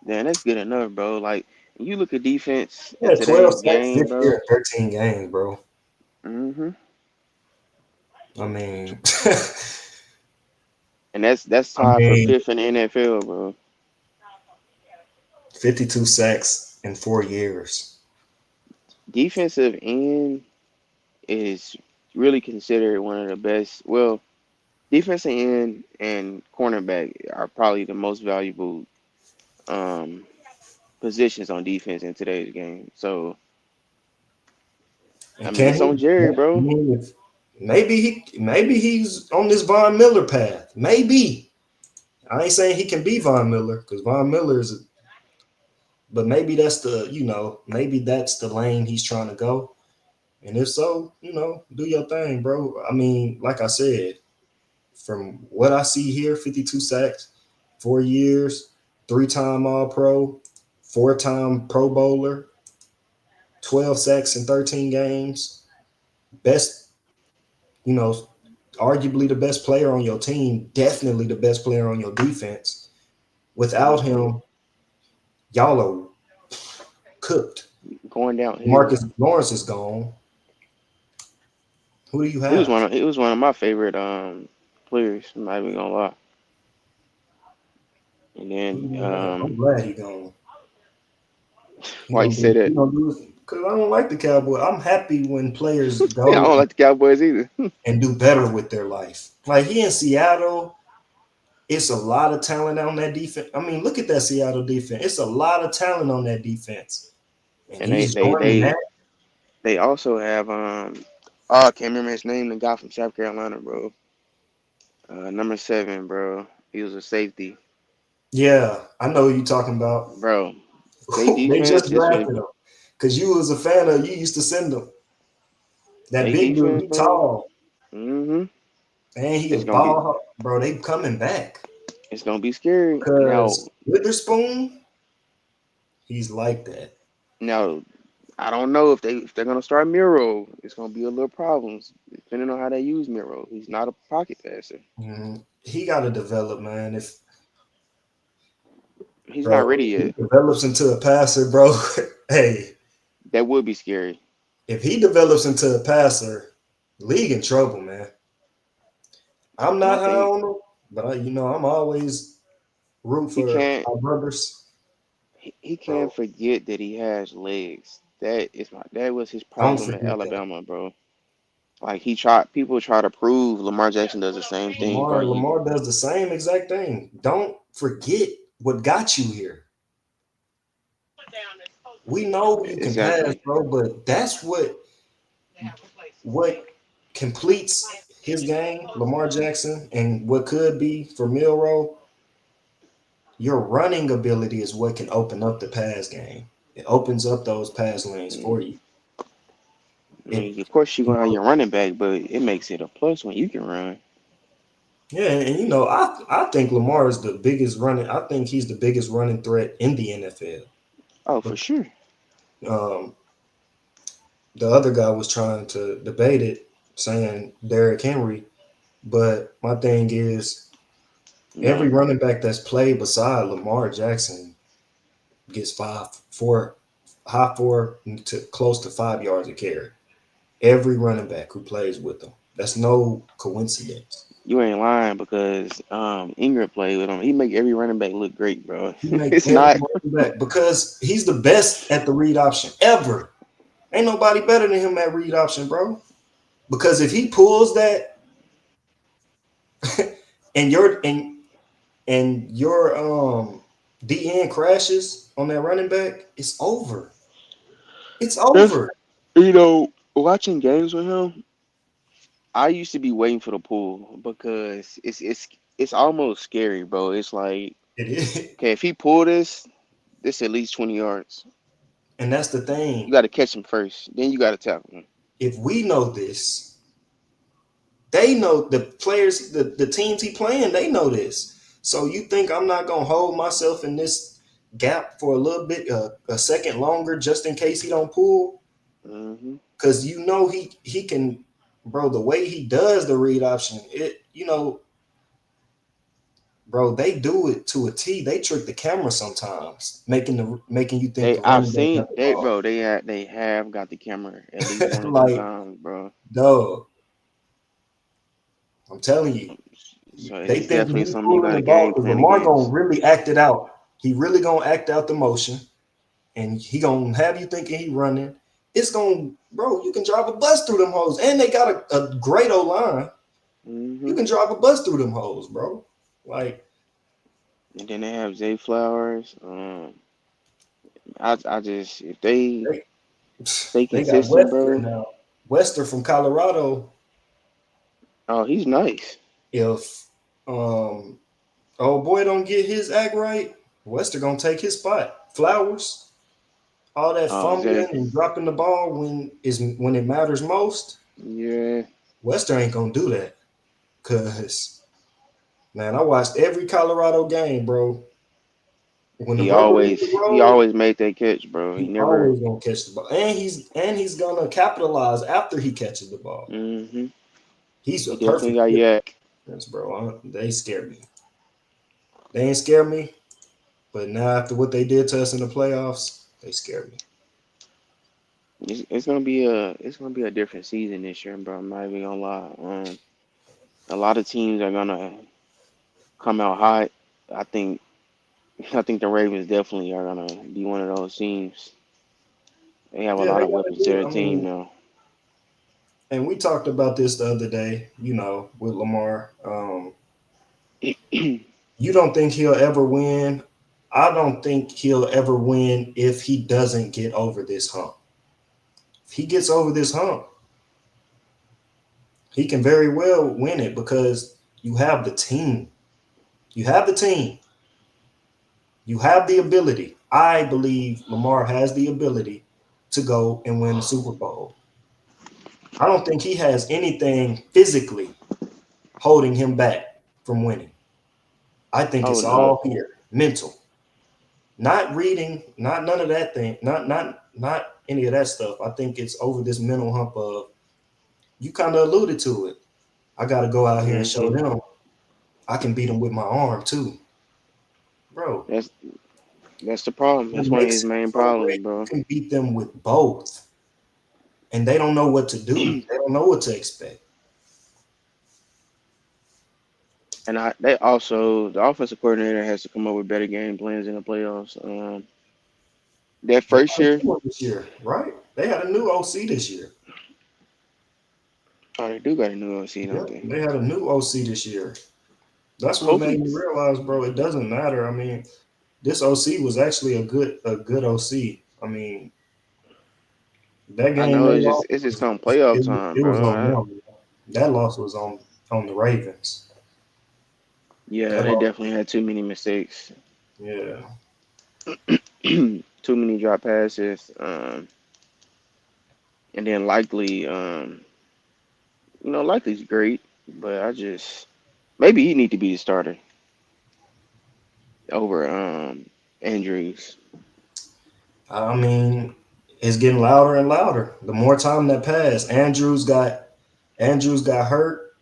then that's good enough, bro. Like when you look at defense in yeah, 12 today's sacks game, this year bro. in 13 games, bro. Hmm. I mean And that's I tied for mean fifth in the NFL, bro. 52 sacks in 4 years. Defensive end is really considered one of the best. Well, defensive end and cornerback are probably the most valuable um, positions on defense in today's game. So, I And mean, can it's on he? Jerry, I bro. mean, if maybe he's on this Von Miller path. Maybe I ain't saying he can be Von Miller because Von Miller is, but maybe that's maybe that's the lane he's trying to go. And if so, do your thing, bro. I mean, like I said, from what I see here, 52 sacks, 4 years, three-time All Pro, four-time Pro Bowler, 12 sacks in 13 games, best, you know, arguably the best player on your team, definitely the best player on your defense. Without Hmm. him, y'all are cooked. Going downhill. Marcus Lawrence is gone. Who do you He was have? one of he was one of my favorite players. I'm not even gonna lie. And Who do then you have? I'm glad he gone. He why you gonna say do. that? He gonna do this because I don't like the Cowboys. I'm happy when players I go don't like the Cowboys either. and do better with their life. Like he in Seattle, it's a lot of talent on that defense. I mean, look at that Seattle defense. It's a lot of talent on that defense, and And they he's they joining that. they they also have oh, I can't remember his name. The guy from South Carolina, bro. Number seven, bro. He was a safety, Yeah, I know who you talking about. bro. They They defense just is been drafted him because you was a fan of. You used to send him that they big dude. defense, He bro. tall Hmm. and he a It's gonna be ball, bro. They coming back it's gonna be scary. Now because Witherspoon, he's like that. now I don't know if they're gonna start Miro. It's gonna be a little problems depending on how they use Miro. He's not a pocket passer. He got to develop, man. If He's not bro, ready if yet. he develops into a passer, bro. Hey, That would be scary. if he develops into a passer, league in trouble, man. I'm And I not high think on him, but I'm always root he for can't our brothers, he can't bro. forget that he has legs. That was his Don't problem at forget that. Alabama, bro. Like people try to prove Lamar Jackson does the same thing. Are you Lamar does the same exact thing. Don't forget what got you here. We know you can pass, exactly? bro, but that's what completes his game, Lamar Jackson, and what could be for Milrow, your running ability is what can open up the pass game. It opens up those pass lanes for you. Mm, I It, mean, of course you're you gonna have know, your running back, but it makes it a plus when you can run. yeah, and you know, I think Lamar is the biggest running. I think he's the biggest running threat in the NFL. Oh, for But sure. um, the other guy was trying to debate it, saying Derrick Henry. But my thing is, every No, running back that's played beside Lamar Jackson gets high 4 to close to 5 yards a carry. Every running back who plays with them. That's no coincidence. you ain't lying because Ingram played with him. He make every running back look great, bro. He make It's every not. running back because he's the best at the read option ever. Ain't nobody better than him at read option, bro. Because if he pulls that and your DN crashes on that running back, it's over. It's That's over. watching games with him. I used to be waiting for the pull because it's almost scary, bro. It's like, It is. okay, if he pull this at least 20 yards. And that's the You thing. got to catch him first, then you got to tackle him. If we know this, they know the players, the teams he playing, they know this. So you think I'm not gonna hold myself in this gap for a little bit, a second longer, just in case he don't pull? Hmm. Because you know he can, bro. The way he does the read option, bro. They do it to a T. They trick the camera sometimes, making you think They the I've running back got seen the they ball. bro they have got the camera at least one or two Like, times, bro. dog, I'm telling you. So They it's thinking definitely he something you pulling got the to ball game because plan Lamar gonna against. really act it out. He really gonna act out the motion, and he gonna have you thinking he running. It's gonna, bro. You can drive a bus through them hoes, and they got a great O line. You Hmm. can drive a bus through them hoes, bro. Like And then they have Zay Flowers. I just if they they, stay they got consistent, Wester bro. now. Wester from Colorado. Oh, he's nice. If um oh boy don't get his act right, Wester gonna take his spot. Flowers, all that Oh, Zay. fumbling and dropping the ball when it matters most. Yeah. Wester ain't gonna do that. Cause man, I watched every Colorado game, bro. When the He rubber hit the always he road, always made that catch, bro. He he never. always gonna catch the ball, and he's gonna capitalize after he catches the ball. Hmm. He's a He definitely perfect got fit, yak. bro. They scare me. They ain't scare me, but now after what they did to us in the playoffs, they scare me. It's gonna be a different season this year, bro. I'm not even gonna lie. A lot of teams are gonna come out hot. I think I think the Ravens definitely are gonna be one of those teams. They have a Yeah, lot they of gotta weapons to do it. their I team mean, now. and we talked about this the other day, with Lamar. You don't think he'll ever win? I don't think he'll ever win if he doesn't get over this hump. If he gets over this hump, he can very well win it because you have the team. You have the team. You have the ability. I believe Lamar has the ability to go and win the Super Bowl. I don't think he has anything physically holding him back from winning. I think Oh it's no. all here, mental. Not reading, not none of that thing, not any of that stuff. I think it's over this mental hump of you kind of alluded to it. I got to go out here and show Hmm. them I can beat them with my arm too, bro. That's that's the problem. What That's one of his makes him main so problems, great? You bro. can beat them with both, and they don't know what to do. They don't know what to expect. And they also the offensive coordinator has to come up with better game plans in the playoffs. That They first got a year, new one this year, right? They had a new OC this year. oh, they do got a new OC, don't Yep, they? they had a new OC this year. That's what made Hopefully, me realize, bro. It doesn't matter. I mean, this OC was actually a good OC. I mean, that I game know they it's just lost it's just was come playoff it, time, it was bro. on them. That loss was on the Ravens. Yeah, That they loss, definitely had too many mistakes, yeah. too many drop passes, and then likely's great, but I just maybe he need to be the starter over Andrews. I mean, it's getting louder and louder. The more time that passed, Andrews got hurt,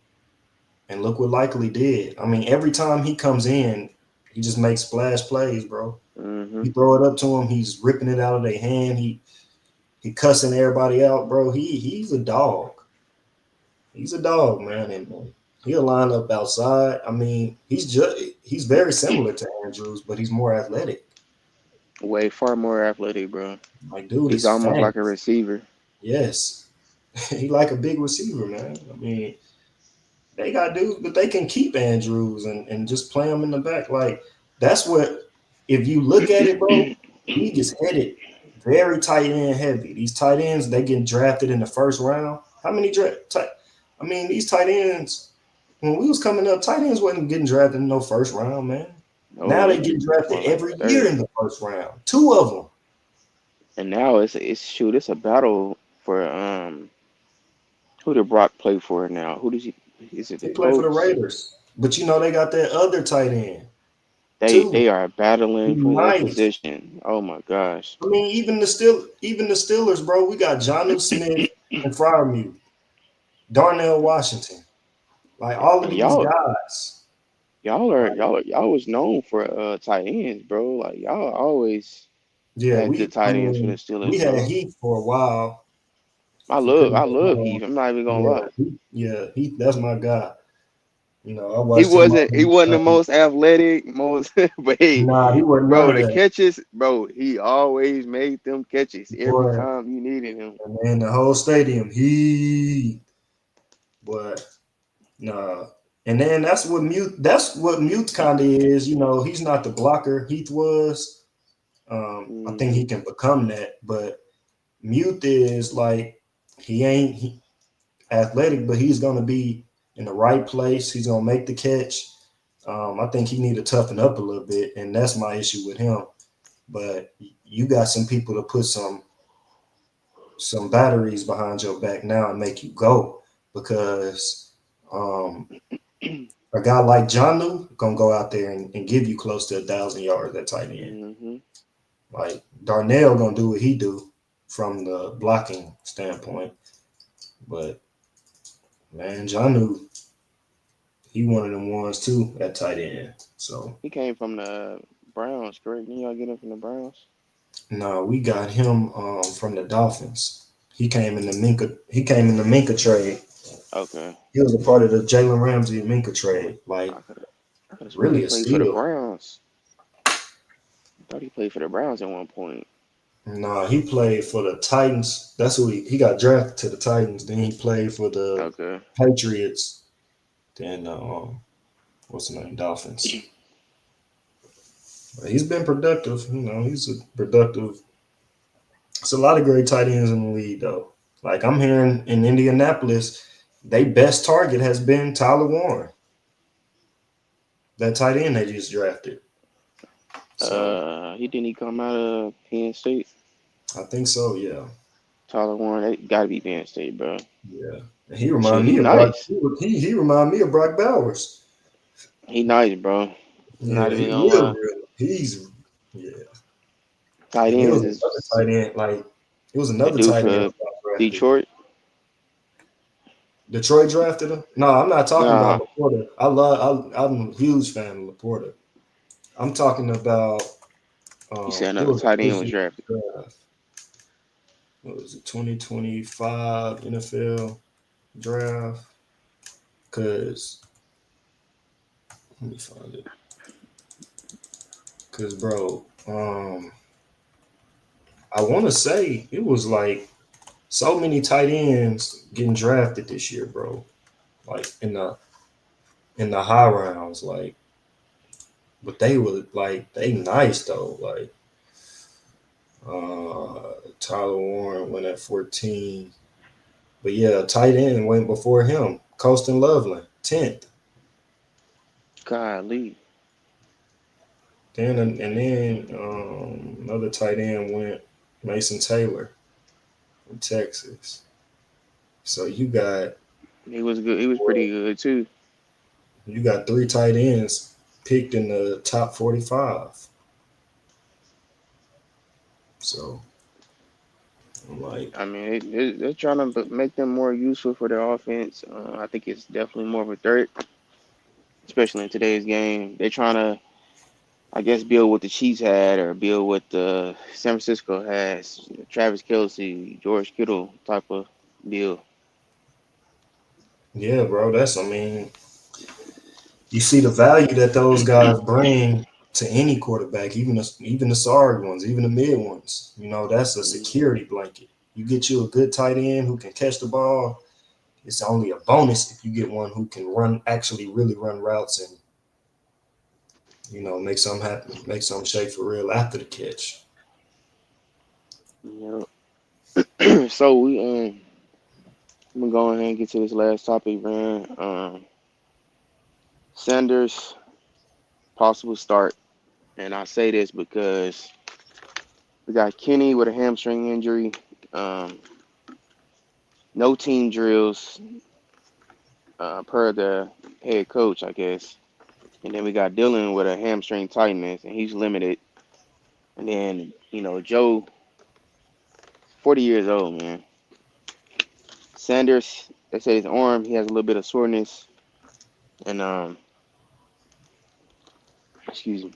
and look what Likely did. I mean, every time he comes in, he just makes splash plays, bro. Hmm. You throw it up to him, he's ripping it out of their hand. He cussing everybody out, bro. He's a dog. He's a dog, man, and he'll line up outside. I mean, he's very similar to Andrews, but he's more athletic. Way far more athletic, bro. Like, dude He's is almost like a fast. receiver. Yes, he like a big receiver, man. I mean, they got dudes, but they can keep Andrews and just play him in the back. Like that's what. If you look at it, bro, league is headed very tight end heavy. These tight ends they get drafted in the first round. How many draft? I mean, these tight ends when we was coming up, tight ends wasn't getting drafted in no first round, man. No, Now they they get more drafted like every year third. in the first round. Two of them. And now it's shoot, it's a battle for who did Brock play for now? Who does he? Is it He the played for the Colts? Raiders, but you know they got that other tight end too. They are battling He's for that nice. position. Oh my gosh. I mean, even the Steelers, bro. We got Jonnu Smith and Fryermuth, Darnell Washington, like all of And these guys. Like, y'all was known for tight ends, bro. Like y'all always yeah, had good I tight ends for the mean, we Steelers, had bro. Heath for a while. He couldn't I get love home. Heath. I'm not even gonna Yeah, lie. that's my guy. I watched him. He wasn't the most athletic, most but hey, Nah, he wasn't none bro, of the that. catches, bro, he always made them catches every Boy, time you needed him. and then the whole stadium, but nah. And then that's what Mute kind of is. He's not the blocker Heath was. I think Hmm. he can become that, but Mute is like he athletic, but he's gonna be in the right place. He's gonna make the catch. I think he need to toughen up a little bit, and that's my issue with him. But you got some people to put some batteries behind your back now and make you go because um, a guy like John gonna go out there and give you close to 1,000 yards at tight end. Hmm. Like Darnell gonna do what he do from the blocking standpoint, but man, John he one of them ones too at tight end. So He came from the Browns, correct? Didn't y'all get him from the Browns? no, we got him from the Dolphins. He came in the Minka trade. Okay. He was a part of the Jalen Ramsey and Minka trade. Like I could have sworn he really a played for the steal. Browns. I thought he played for the Browns at one point. Nah, he played for the Titans. That's who he got drafted to the Titans. Then he played for the Okay. Patriots. Then what's the name? Dolphins. But he's been productive. He's a productive. It's a lot of great tight ends in the league though. Like I'm hearing in Indianapolis, they best target has been Tyler Warren, that tight end they just drafted. So He didn't he come out of Penn State? I think so. Yeah, Tyler Warren, they gotta be Penn State, bro. yeah. And he Shoot, remind he me of Brock. nice. He remind me of Brock Bowers. He nice, bro. Not Yeah, he even gonna real, lie. real. He's yeah. Tight And it was ends another is tight end. Like it was the another dude tight end for who got drafted. Detroit. Detroit drafted him. No, I'm not talking Nah, about Laporta. I'm a huge fan of Laporta. I'm talking about you said it another was tight a end was recent drafted. draft. What was it? 2025 NFL draft. Cause let me find it. Cause bro, I want to say it was like so many tight ends getting drafted this year, bro. Like in the high rounds, like, but they were like they nice though. Like Tyler Warren went at 14, but yeah, tight end went before him. Colston Loveland, 10th. Golly. Then and then another tight end went Mason Taylor from Texas. So He was good. He was pretty good too. you got three tight ends picked in the top 45. So I'm like, I mean, they're trying to make them more useful for their offense. I think it's definitely more of a threat, especially in today's game. They're trying to, I guess, build what the Chiefs had or build what the San Francisco has. Travis Kelsey, George Kittle type of deal. yeah, bro, I mean, you see the value that those guys bring to any quarterback, even the sorry ones, even the mid ones. You know, that's a Hmm. security blanket. You get you a good tight end who can catch the ball. It's only a bonus if you get one who can run, actually really run routes and make something happen, make something shake for real after the catch. So I'm gonna go ahead and get to this last topic, man. Sanders possible start, and I say this because we got Kenny with a hamstring injury. Um, no team drills per the head coach, I guess. And then we got Dylan with a hamstring tightness, and he's limited. And then Joe, 40 years old, man. Sanders, they say his arm, he has a little bit of soreness, and excuse me,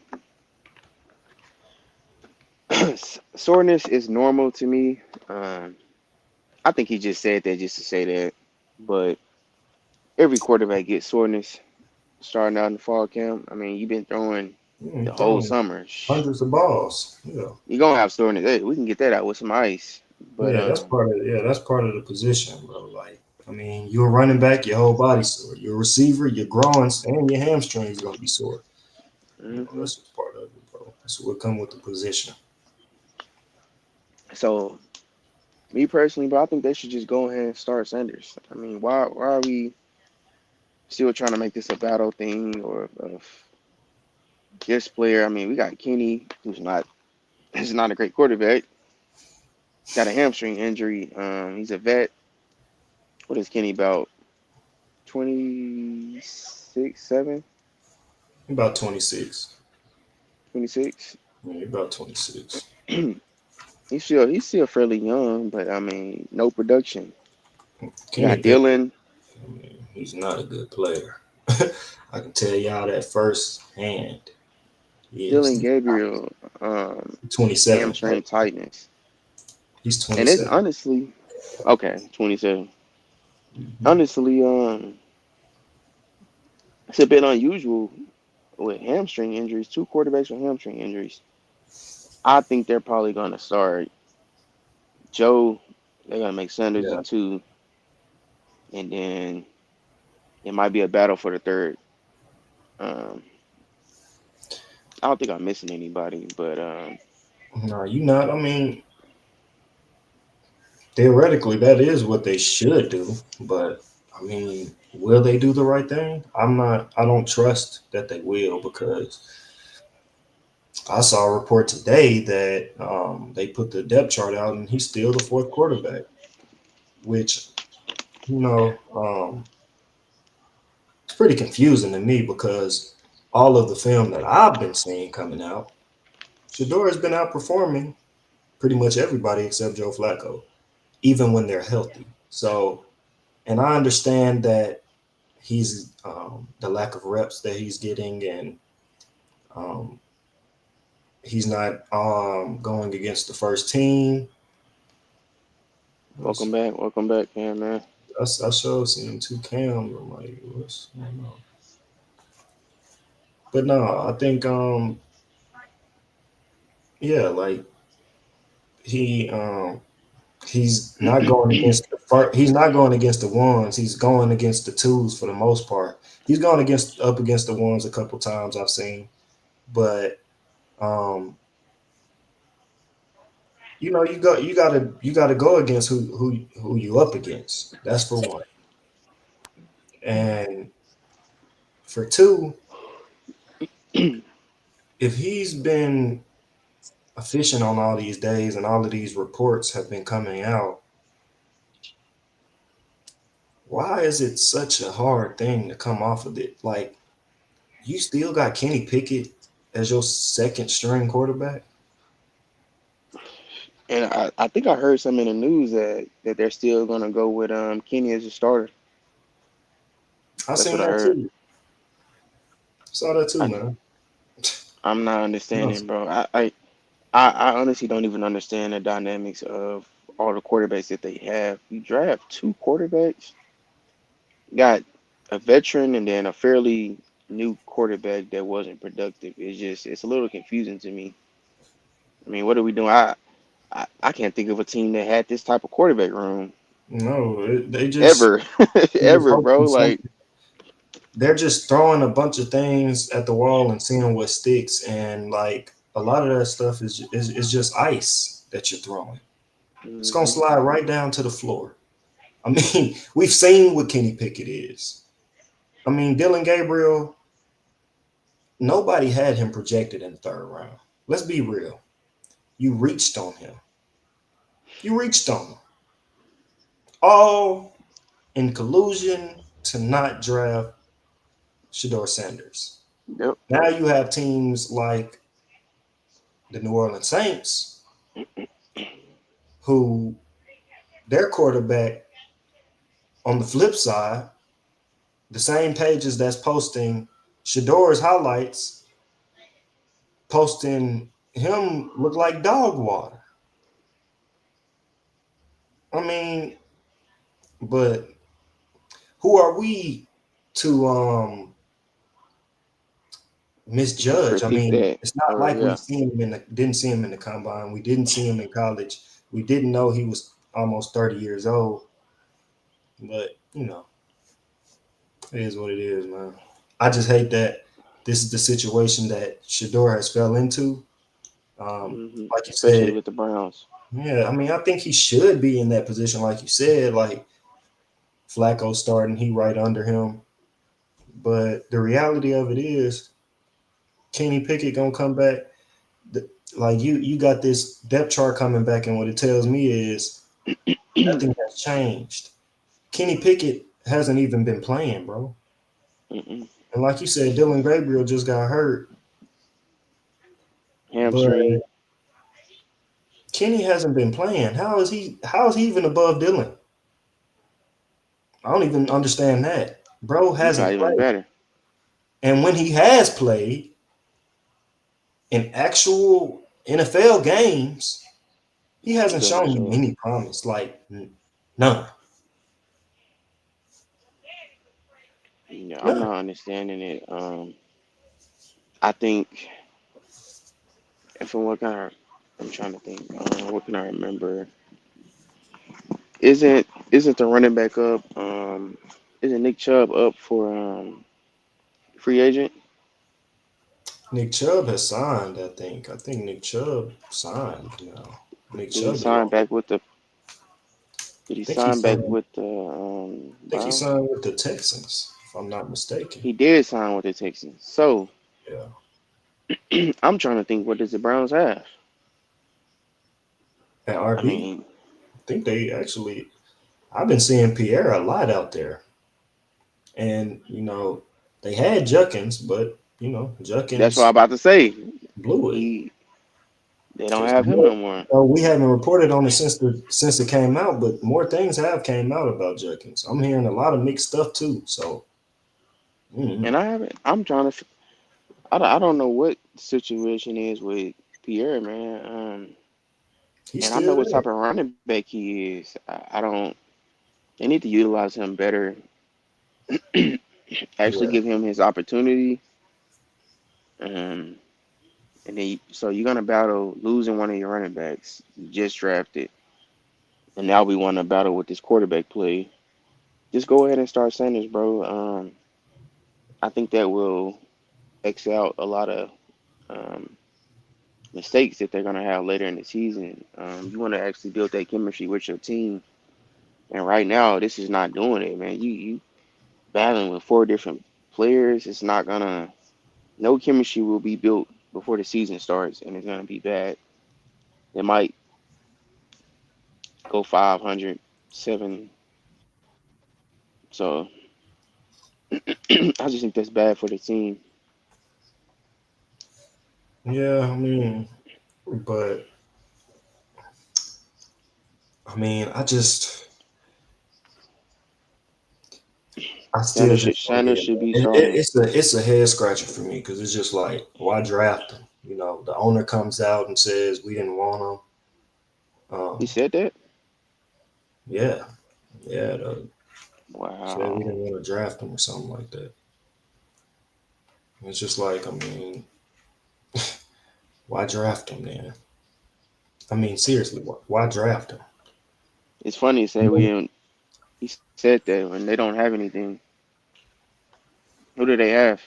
soreness is normal to me. Um, I think he just said that just to say that, but every quarterback gets soreness starting out in the fall camp. I mean, you've been throwing the whole Throwing summer. hundreds of balls. Yeah. You're gonna have soreness. Hey, we can get that out with some ice, but That's part of the position, bro. Like, I mean, you're a running back, your whole body's sore. You're a receiver, your groins and your hamstrings gonna be sore. hmm. That's just part of it, bro. That's what come with the position. So me personally, but I think they should just go ahead and start Sanders. I mean, why are we still trying to make this a battle thing or this player? I mean, we got Kenny, who's not he's not a great quarterback. Got a hamstring injury. He's a vet. What is Kenny about? 26, 7, About 26. 26. Yeah, about 26. He's still fairly young, but I mean, no production. You Kenny got Pickett, Dylan, I mean, he's not a good player. I can tell y'all that first hand. He Dylan is Gabriel, 27. hamstring tightness, He's and it's 27. honestly okay, 27. Mhm. Honestly, it's a bit unusual with hamstring injuries. Two quarterbacks with hamstring injuries. I think they're probably going to start Joe. They're going to make Sanders the Yeah. two, and then it might be a battle for the third. Um, I don't think I'm missing anybody, but No, you not. I mean, theoretically, that is what they should do. But I mean, will they do the right thing? I'm not. I don't trust that they will because I saw a report today that they put the depth chart out and he's still the fourth quarterback, which it's pretty confusing to me because all of the film that I've been seeing coming out, Shador has been outperforming pretty much everybody except Joe Flacco, even when they're healthy. So, and I understand that he's the lack of reps that he's getting, and um, he's not going against the first team. welcome back, man. I showed seeing two cams. I'm like, what's going on? But no, I think yeah, like he he's not going against the first, he's not going against the ones. He's going against the twos for the most part. He's gone against up against the ones a couple times I've seen, but um, you gotta go against who you up against. That's for one. And for two, if he's been efficient on all these days and all of these reports have been coming out, why is it such a hard thing to come off of it? Like, you still got Kenny Pickett as your second string quarterback? And I think I heard some in the news that they're still gonna go with Kenny as a starter. I That's seen what I that heard. too. Saw that too, I man. I'm not No, understanding, bro. I honestly don't even understand the dynamics of all the quarterbacks that they have. You draft two quarterbacks, got a veteran and then a fairly new quarterback that wasn't productive. It's a little confusing to me. I mean, what are we doing? I can't think of a team that had this type of quarterback room no, they just ever, they just ever, hope bro. for Like, something. They're just throwing a bunch of things at the wall and seeing what sticks. And like a lot of that stuff is just ice that you're throwing. It's gonna hmm slide right down to the floor. I mean, we've seen what Kenny Pickett is. I mean, Dylan Gabriel, nobody had him projected in the third round. Let's be real. You reached on him. You reached on him. All in collusion to not draft Shador Sanders. yep, Now you have teams like the New Orleans Saints, who their quarterback on the flip side, the same pages that's posting Shador's highlights, posting him look like dog water. I mean, but who are we to misjudge? I critique mean, that. it's not Or like we yeah, seen him in the didn't see him in the combine. We didn't see him in college. We didn't know he was almost 30 years old. But it is what it is, man. I just hate that this is the situation that Shador has fell into. Like you especially said, with the Browns. yeah. I mean, I think he should be in that position, like you said. Like Flacco starting, he right under him. But the reality of it is, Kenny Pickett gonna come back. Like you got this depth chart coming back, and what it tells me is nothing has changed. Kenny Pickett hasn't even been playing, bro. Mm-mm. And like you said, Dylan Gabriel just got hurt, but Hamstring. Kenny hasn't been playing. How is he? How is he even above Dylan? I don't even understand that. Bro He's not hasn't even played, better. and when he has played in actual NFL games, he He hasn't doesn't shown you show up. any promise. Like none, Yeah, I'm none. not understanding it. I think, and from what kind of, I'm trying to think. What can I remember? Isn't the running back up? Isn't Nick Chubb up for free agent? Nick Chubb has signed. I think. I think Nick Chubb signed now. Nick Did he Chubb is sign on. back with the? Did he I think he sign back signed. with the I think he Browns? signed with the Texans, if I'm not mistaken. He did sign with the Texans. So Yeah. I'm trying to think. What does the Browns have? At I RB, mean, I think they actually. I've been seeing Pierre a lot out there, and they had Juckins, but that's what I'm Juckins about to say. blew it. He They don't Just have him more. no more. We haven't reported on it since it came out, but more things have came out about Juckins. I'm hearing a lot of mixed stuff too. So And mm, I haven't. I'm trying to. I don't know what the situation is with Pierre, man. he's And I still know what there. type of running back he is. I don't. They need to utilize him better. Actually, Yeah, give him his opportunity. Um, and then so you're gonna battle losing one of your running backs you just drafted, and now we want to battle with this quarterback play. Just go ahead and start Sanders, bro. I think that will X out a lot of um, mistakes that they're gonna have later in the season. You want to actually build that chemistry with your team, and right now this is not doing it, man. battling with four different players, it's not gonna. No chemistry will be built before the season starts, and it's gonna be bad. It might go 500, 7. So I just think that's bad for the team. Yeah, I mean, but I still just don't get Sanders it, should be man. starting. It's a head scratcher for me because it's just like, why draft him? You know, the owner comes out and says we didn't want him. He Um, said that. yeah, yeah, said we Wow. didn't want to draft him or something like that. It's just like, I mean, why draft him then? I mean, seriously, why draft him? It's funny to say we didn't. He said that when they don't have anything. Who do they have?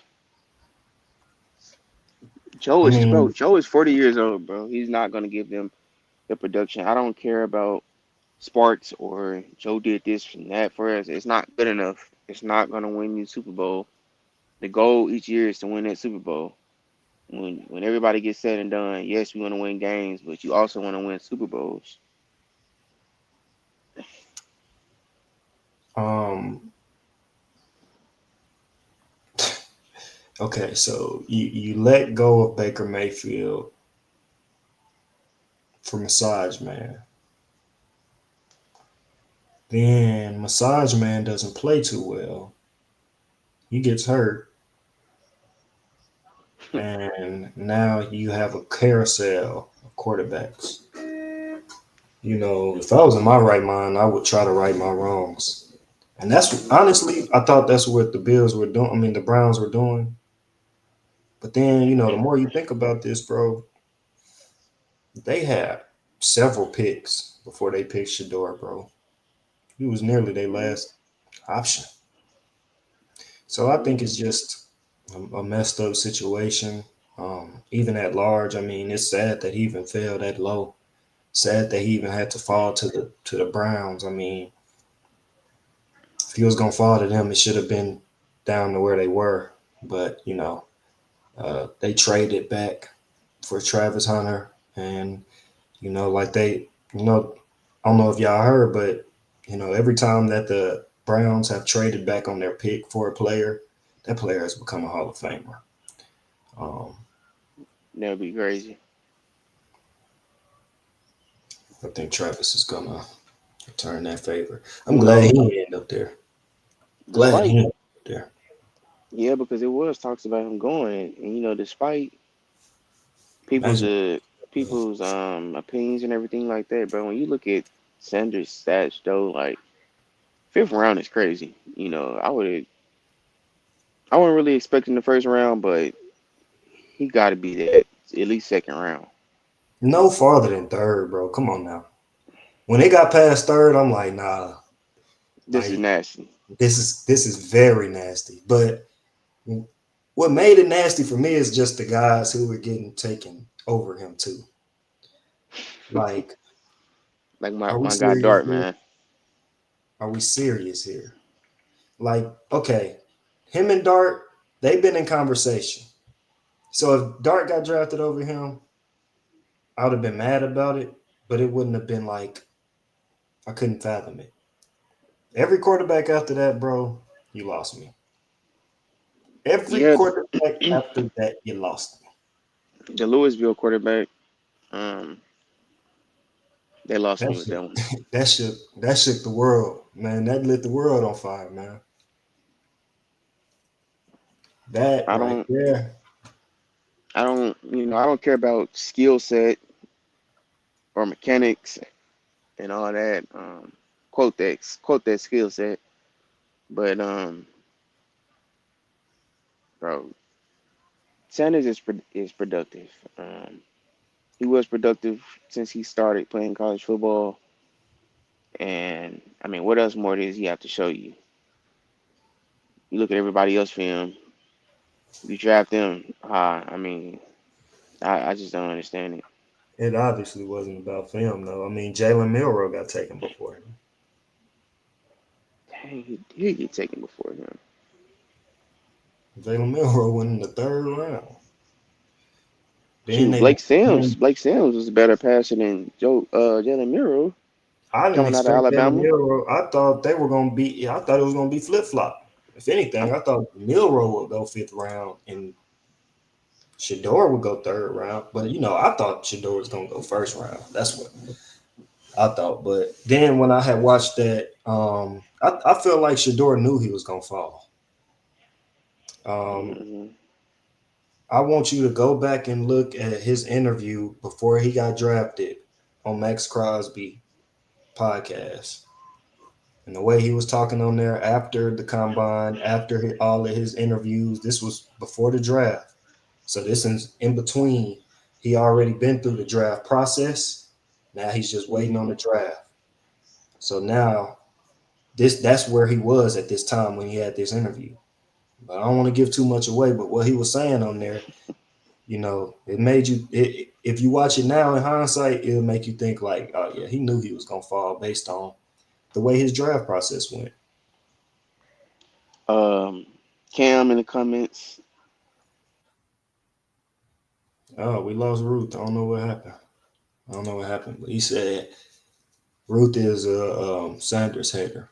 I mean, Joe is 40 years old, bro. He's not gonna give them the production. I don't care about Sparks or Joe did this and that for us. It's not good enough. It's not gonna win you Super Bowl. The goal each year is to win that Super Bowl. When everybody gets said and done, yes, we want to win games, but you also want to win Super Bowls. um, okay, so you let go of Baker Mayfield for Massage Man. Then Massage Man doesn't play too well. He gets hurt, and now you have a carousel of quarterbacks. You know, if I was in my right mind, I would try to right my wrongs. And that's honestly, I thought that's what the Bills were doing. I mean, the Browns were doing. But then, you know, the more you think about this, bro, they had several picks before they picked Shador, bro. He was nearly their last option. So I think it's just a messed up situation. Even at large, I mean, it's sad that he even fell that low. Sad that he even had to fall to the Browns. I mean, if he was gonna fall to them, it should have been down to where they were. But you know, they traded back for Travis Hunter, and you know, like you know, I don't know if y'all heard, but you know, every time that the Browns have traded back on their pick for a player, that player has become a Hall of Famer. Um, That'd be crazy. I think Travis is gonna return that favor. I'm You glad he know, didn't end up there. Glad he despite ended up there. yeah, because it was talks about him going, and despite people's Imagine. uh people's opinions and everything like that, bro. When you look at Sanders' stats, though, like fifth round is crazy. I wasn't really expecting the first round, but he got to be that at least second round. No farther than third, bro. Come on now. When they got past third, I'm like, nah, This is like nasty. this is very nasty. But what made it nasty for me is just the guys who were getting taken over him too. Like, Like my, are we my guy serious Dart, here? man. Are we serious here? Like, okay, him and Dart, they've been in conversation. So if Dart got drafted over him, I would have been mad about it, but it wouldn't have been like I couldn't fathom it. Every quarterback after that, bro, you lost me. Every Yeah, quarterback after that, you lost me. the Louisville quarterback, um, they lost That me with shit, that one. that shook the world, man. That lit the world on fire, man. That I right don't, there. I don't care about skill set or mechanics and all that. Quote that skill set. But bro, Sanders is productive. He was productive since he started playing college football. And I mean, what else more does he have to show you? You look at everybody else film. You draft them high. I mean, I just don't understand it. It obviously wasn't about film, though. I mean, Jalen Milrow got taken before him. Dang, he did get taken before him. Jalen Milroe went in the third round. Then Shoot, they went. Blake Sims was a better passer than Jalen Miro I didn't coming out of expect Jalen Alabama. Milroe. I thought they were going to be. I thought it was going to be flip flop. If I, anything, I thought Milroe would go fifth round and Shador would go third round. But I thought Shador was going to go first round. That's what I thought. But then when I had watched that, I felt like Shador knew he was going to fall. Um, mhm. I want you to go back and look at his interview before he got drafted on Max Crosby podcast. And the way he was talking on there after the combine, after all of his interviews, this was before the draft. So this is in between. He already been through the draft process. Now he's just waiting on the draft. So now that's where he was at this time when he had this interview. But I don't want to give too much away. But what he was saying on there, it made you. If you watch it now in hindsight, it'll make you think like, oh yeah, he knew he was gonna fall based on the way his draft process went. um, Cam in the comments. Oh, we lost Ruth. I don't know what happened. I don't know what happened, but he said Ruth is a Sanders hater.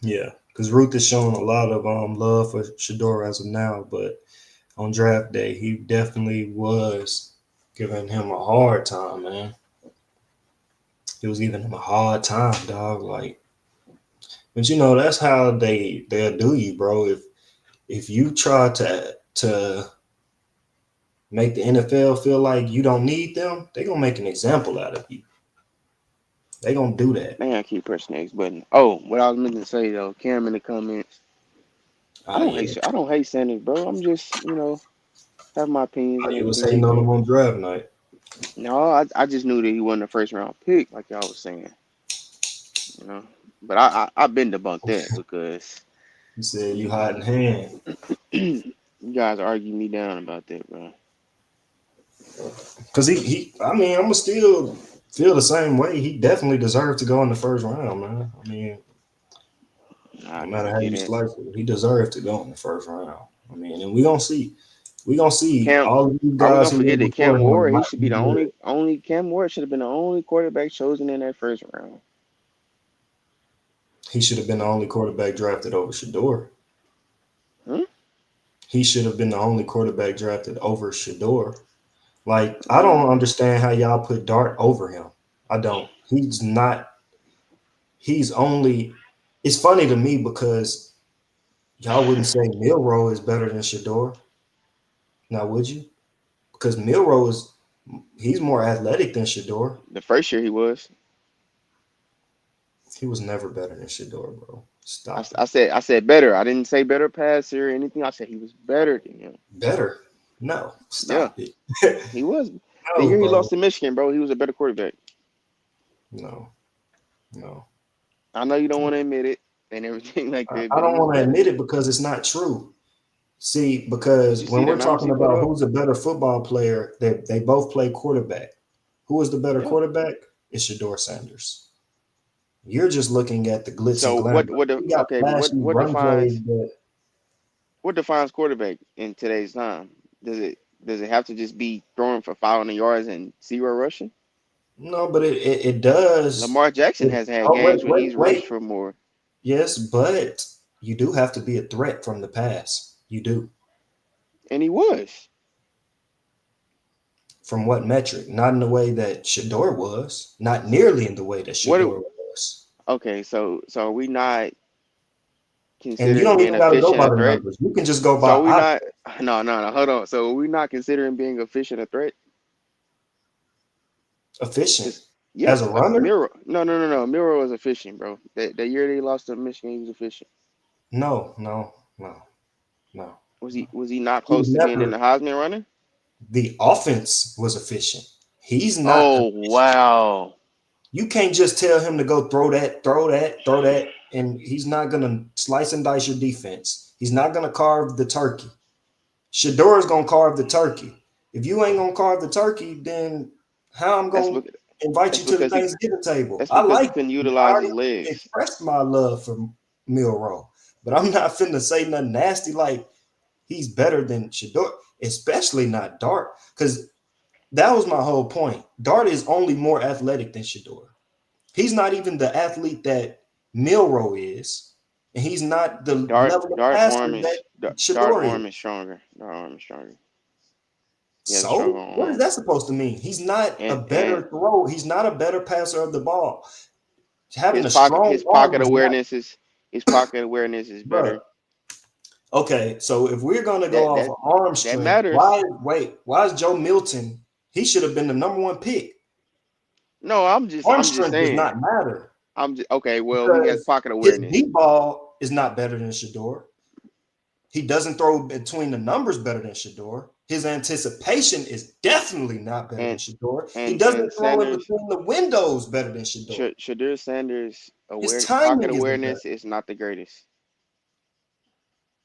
Yeah, because Ruth is showing a lot of love for Shador as of now, but on draft day, he definitely was giving him a hard time, man. He was giving him a hard time, dog. Like, but that's how they'll do you, bro. If you try to make the NFL feel like you don't need them, they're gonna make an example out of you. They gonna do that. Man, I keep pressing the X button. Oh, what I was meant to say though, Cam in the comments. Ah, yeah. I don't hate Sanders, bro. I'm just have my opinions Oh, and you was everything hating like on that. him on draft night. No, I just knew that he wasn't a first round pick, like y'all was saying, you know. But I've been debunked that because He said you you hiding hand you guys argue me down about that, bro. because he. I mean, I'm gonna still feel the same way. He definitely deserved to go in the first round, man. I mean, no I matter how get you it. slice it, he deserved to go in the first round. I mean, and we gonna see Cam, all of these are we gonna guys who forget went that before Cam him Ward? He might should be be the good. only Cam Ward should have been the only quarterback chosen in that first round. He should have been the only quarterback drafted over Shador. Hmm? He should have been the only quarterback drafted over Shador. Like, I don't Mm, understand how y'all put Dart over him. I don't. He's not. He's only. It's funny to me because y'all wouldn't say Milroe is better than Shador. Now, would you? Because Milroe he's more athletic than Shador. the first year he was. He was never better than Shador, bro. Stop it. I said better. I didn't say better passer or anything. I said he was better than him. Better? No, Yeah, stop it. he was. The No, year he bro. lost to Michigan, bro, he was a better quarterback. No, no. I know you don't want to admit it and everything like that, I but he don't was want to better. admit it because it's not true. See, Did because you see when the we're numbers talking he put about up? who's a better football player, they both play quarterback. Who is the better Yeah. quarterback? It's Shador Sanders. You're just looking at the glitz and So glamour. He got okay, but flashy run plays, but what defines quarterback in today's time? Does it have to just be throwing for 500 yards and zero rushing? no, but it does. Lamar Jackson It, has had oh, wait, games when wait, he's wait. rushed for more, Yes, but you do have to be a threat from the pass. You do. and he was. From what metric? Not in the way that Shador was. Not nearly in the way that What? Shador was. Okay, so are we not And you considering don't being even got to go efficient by a the threat? numbers. You can just go by So are we eye. not? No. Hold on. So are we not considering being efficient a threat? Efficient Because as a yes, runner. Miro. No. Miro was efficient, bro. That year they lost to Michigan, he was efficient. No, no, no, no, no. Was he not He was close to being in never. the Heisman runner? The offense was efficient. He's not Oh efficient. wow. You can't just tell him to go throw that, throw that, throw that, and he's not gonna slice and dice your defense. He's not gonna carve the turkey. Shador is gonna carve the turkey. If you ain't gonna carve the turkey, then how I'm That's gonna because invite you to the he Thanksgiving table? that's I because he like. couldn't I utilize his already legs. expressed my love for Milroe, but I'm not finna say nothing nasty like he's better than Shador, especially not Dart, because that was my whole point. Dart is only more athletic than Shador. He's not even the athlete that Milrow is, and he's not the level of passer that Dart Shador is. arm is stronger. Dart arm is stronger. He has a stronger So what is arm. that supposed to mean? He's not a And better throw. He's not a better passer of the ball. Having his a pocket strong his arm pocket does not, awareness is his pocket awareness is bro. better. Okay, so if we're gonna go That off that of arm that strength, matters. why is Joe Milton? He should have been the number one pick. No, Arm I'm just strength does saying. not matter I'm just okay. Well, he has because pocket his awareness, deep ball is not better than Shador. He doesn't throw between the numbers better than Shador. His anticipation is definitely not better than and Shador. He and doesn't throw in Sanders, between the windows better than Shador. Shadur Sanders His pocket timing isn't better. awareness is not the greatest.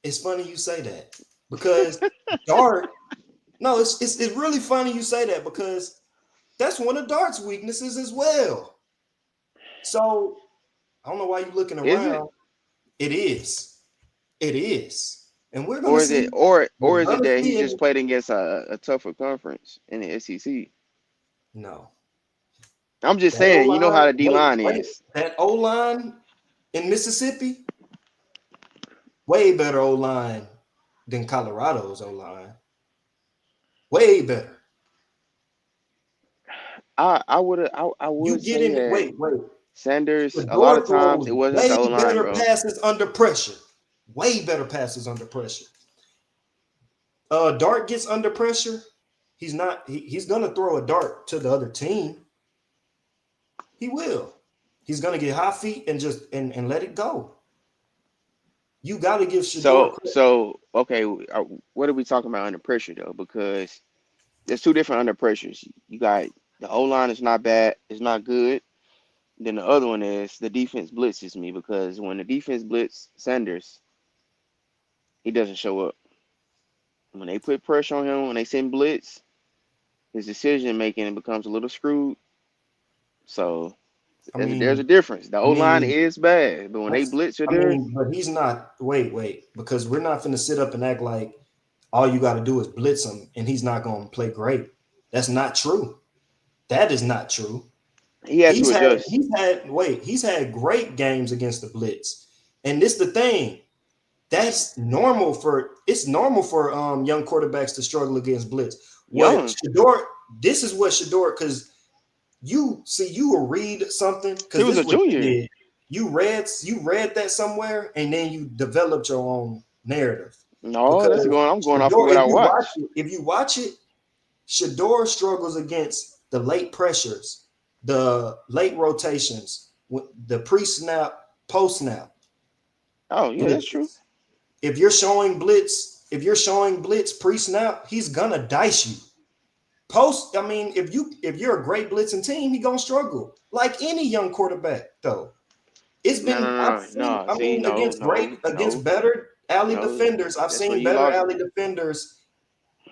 It's funny you say that because Dart. No, it's really funny you say that because that's one of Dart's weaknesses as well. So I don't know why you're looking Is it? around. It is. It is. And we're gonna Or is it see. We're is it gonna that he see just it. played against a tougher conference in the SEC? No. I'm just That O saying, you know how line, the D line wait. is. That O line in Mississippi, way better O line than Colorado's O line. Way better. I You would get say in, that wait. Sanders a lot Shador of times throws it wasn't way the O line, better bro. passes under pressure. Way better passes under pressure. Dart gets under pressure. He's not. He's gonna throw a dart to the other team. He will. He's gonna get high feet and just and let it go. You got to give Shador credit. Okay, what are we talking about under pressure though? Because there's two different under pressures. You got the O line is not bad, it's not good. Then the other one is the defense blitzes me because when the defense blitz Sanders, he doesn't show up. When they put pressure on him, when they send blitz, his decision making becomes a little screwed. So I there's a mean, difference. The I O line mean, is bad, but when they blitz are there, but he's not. Wait, because we're not going to sit up and act like all you got to do is blitz him and he's not going to play great. That's not true. That is not true. he had to adjust. He's had great games against the blitz, and this the thing. That's normal for young quarterbacks to struggle against blitz. What Young, Shador? This is what Shador because you will read something he because was this a is what you junior. did. You read that somewhere and then you developed your own narrative No, that's because going. I'm going off of Shador, what I watched. if you watch it, Shador struggles against the late pressures, the late rotations, the pre-snap, post-snap. Oh yeah, that's true. If you're showing blitz pre-snap, he's gonna dice you. I mean, if you're a great blitzing team, he gonna struggle. Like any young quarterback, though. I've seen, I See, mean, against better alley no. defenders, I've That's where seen you better lost alley me. defenders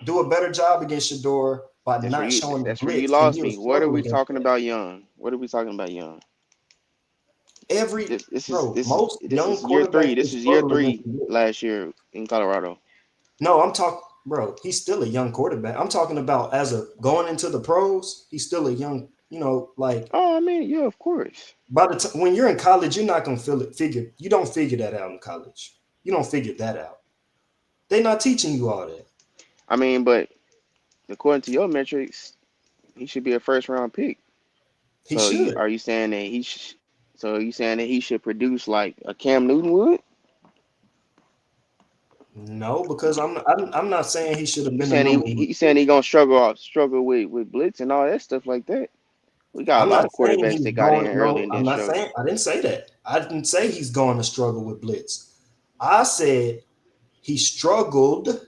do a better job against Shador by not showing the That's where you blitz, and lost he'll me. What are struggle we against talking that. about young? What are we talking about young? Most This young is year three. quarterbacks will This is year struggle against three the blitz. last year in Colorado. No, I'm talking, bro. He's still a young quarterback. I'm talking about as a going into the pros. He's still a young, like Oh, I mean, yeah, of course. by the time when you're in college, you're not gonna feel it. You don't figure that out in college. You don't figure that out. They're not teaching you all that. I mean, but according to your metrics, he should be a first round pick. He So should. are you saying that so are you saying that he should produce like a Cam Newton would? No, because I'm not saying he should have been a number one You saying pick. he gonna struggle with blitz and all that stuff like that? We got a I'm lot not of saying quarterbacks he's that got going. in early No, and I'm then not struggle. saying. I didn't say that. I didn't say he's going to struggle with blitz. I said he struggled,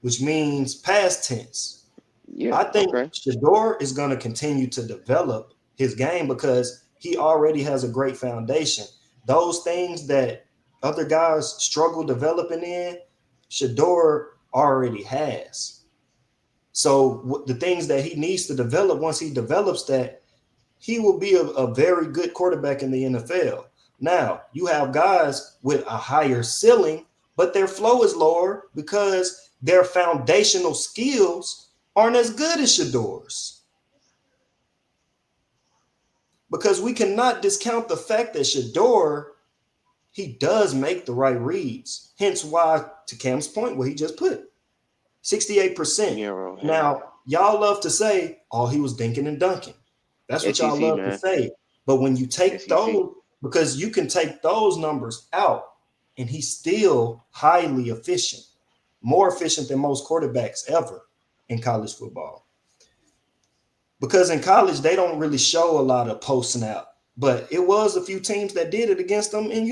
which means past tense. Yeah, I think okay. Shador is going to continue to develop his game because he already has a great foundation. Those things that other guys struggle developing in, Shador already has. So the things that he needs to develop, once he develops that, he will be a very good quarterback in the NFL. Now, you have guys with a higher ceiling but their flow is lower because their foundational skills aren't as good as Shador's. Because we cannot discount the fact that Shador, he does make the right reads. Hence why, to Cam's point, what he just put, 68%. Yeah, bro. Yeah. Now, y'all love to say, oh, he was dinking and dunking. That's what y'all SEC, love to man. say. But when you take SEC. those, because you can take those numbers out and he's still highly efficient, more efficient than most quarterbacks ever in college football. Because in college, they don't really show a lot of post snap. But it was a few teams that did it against them. And,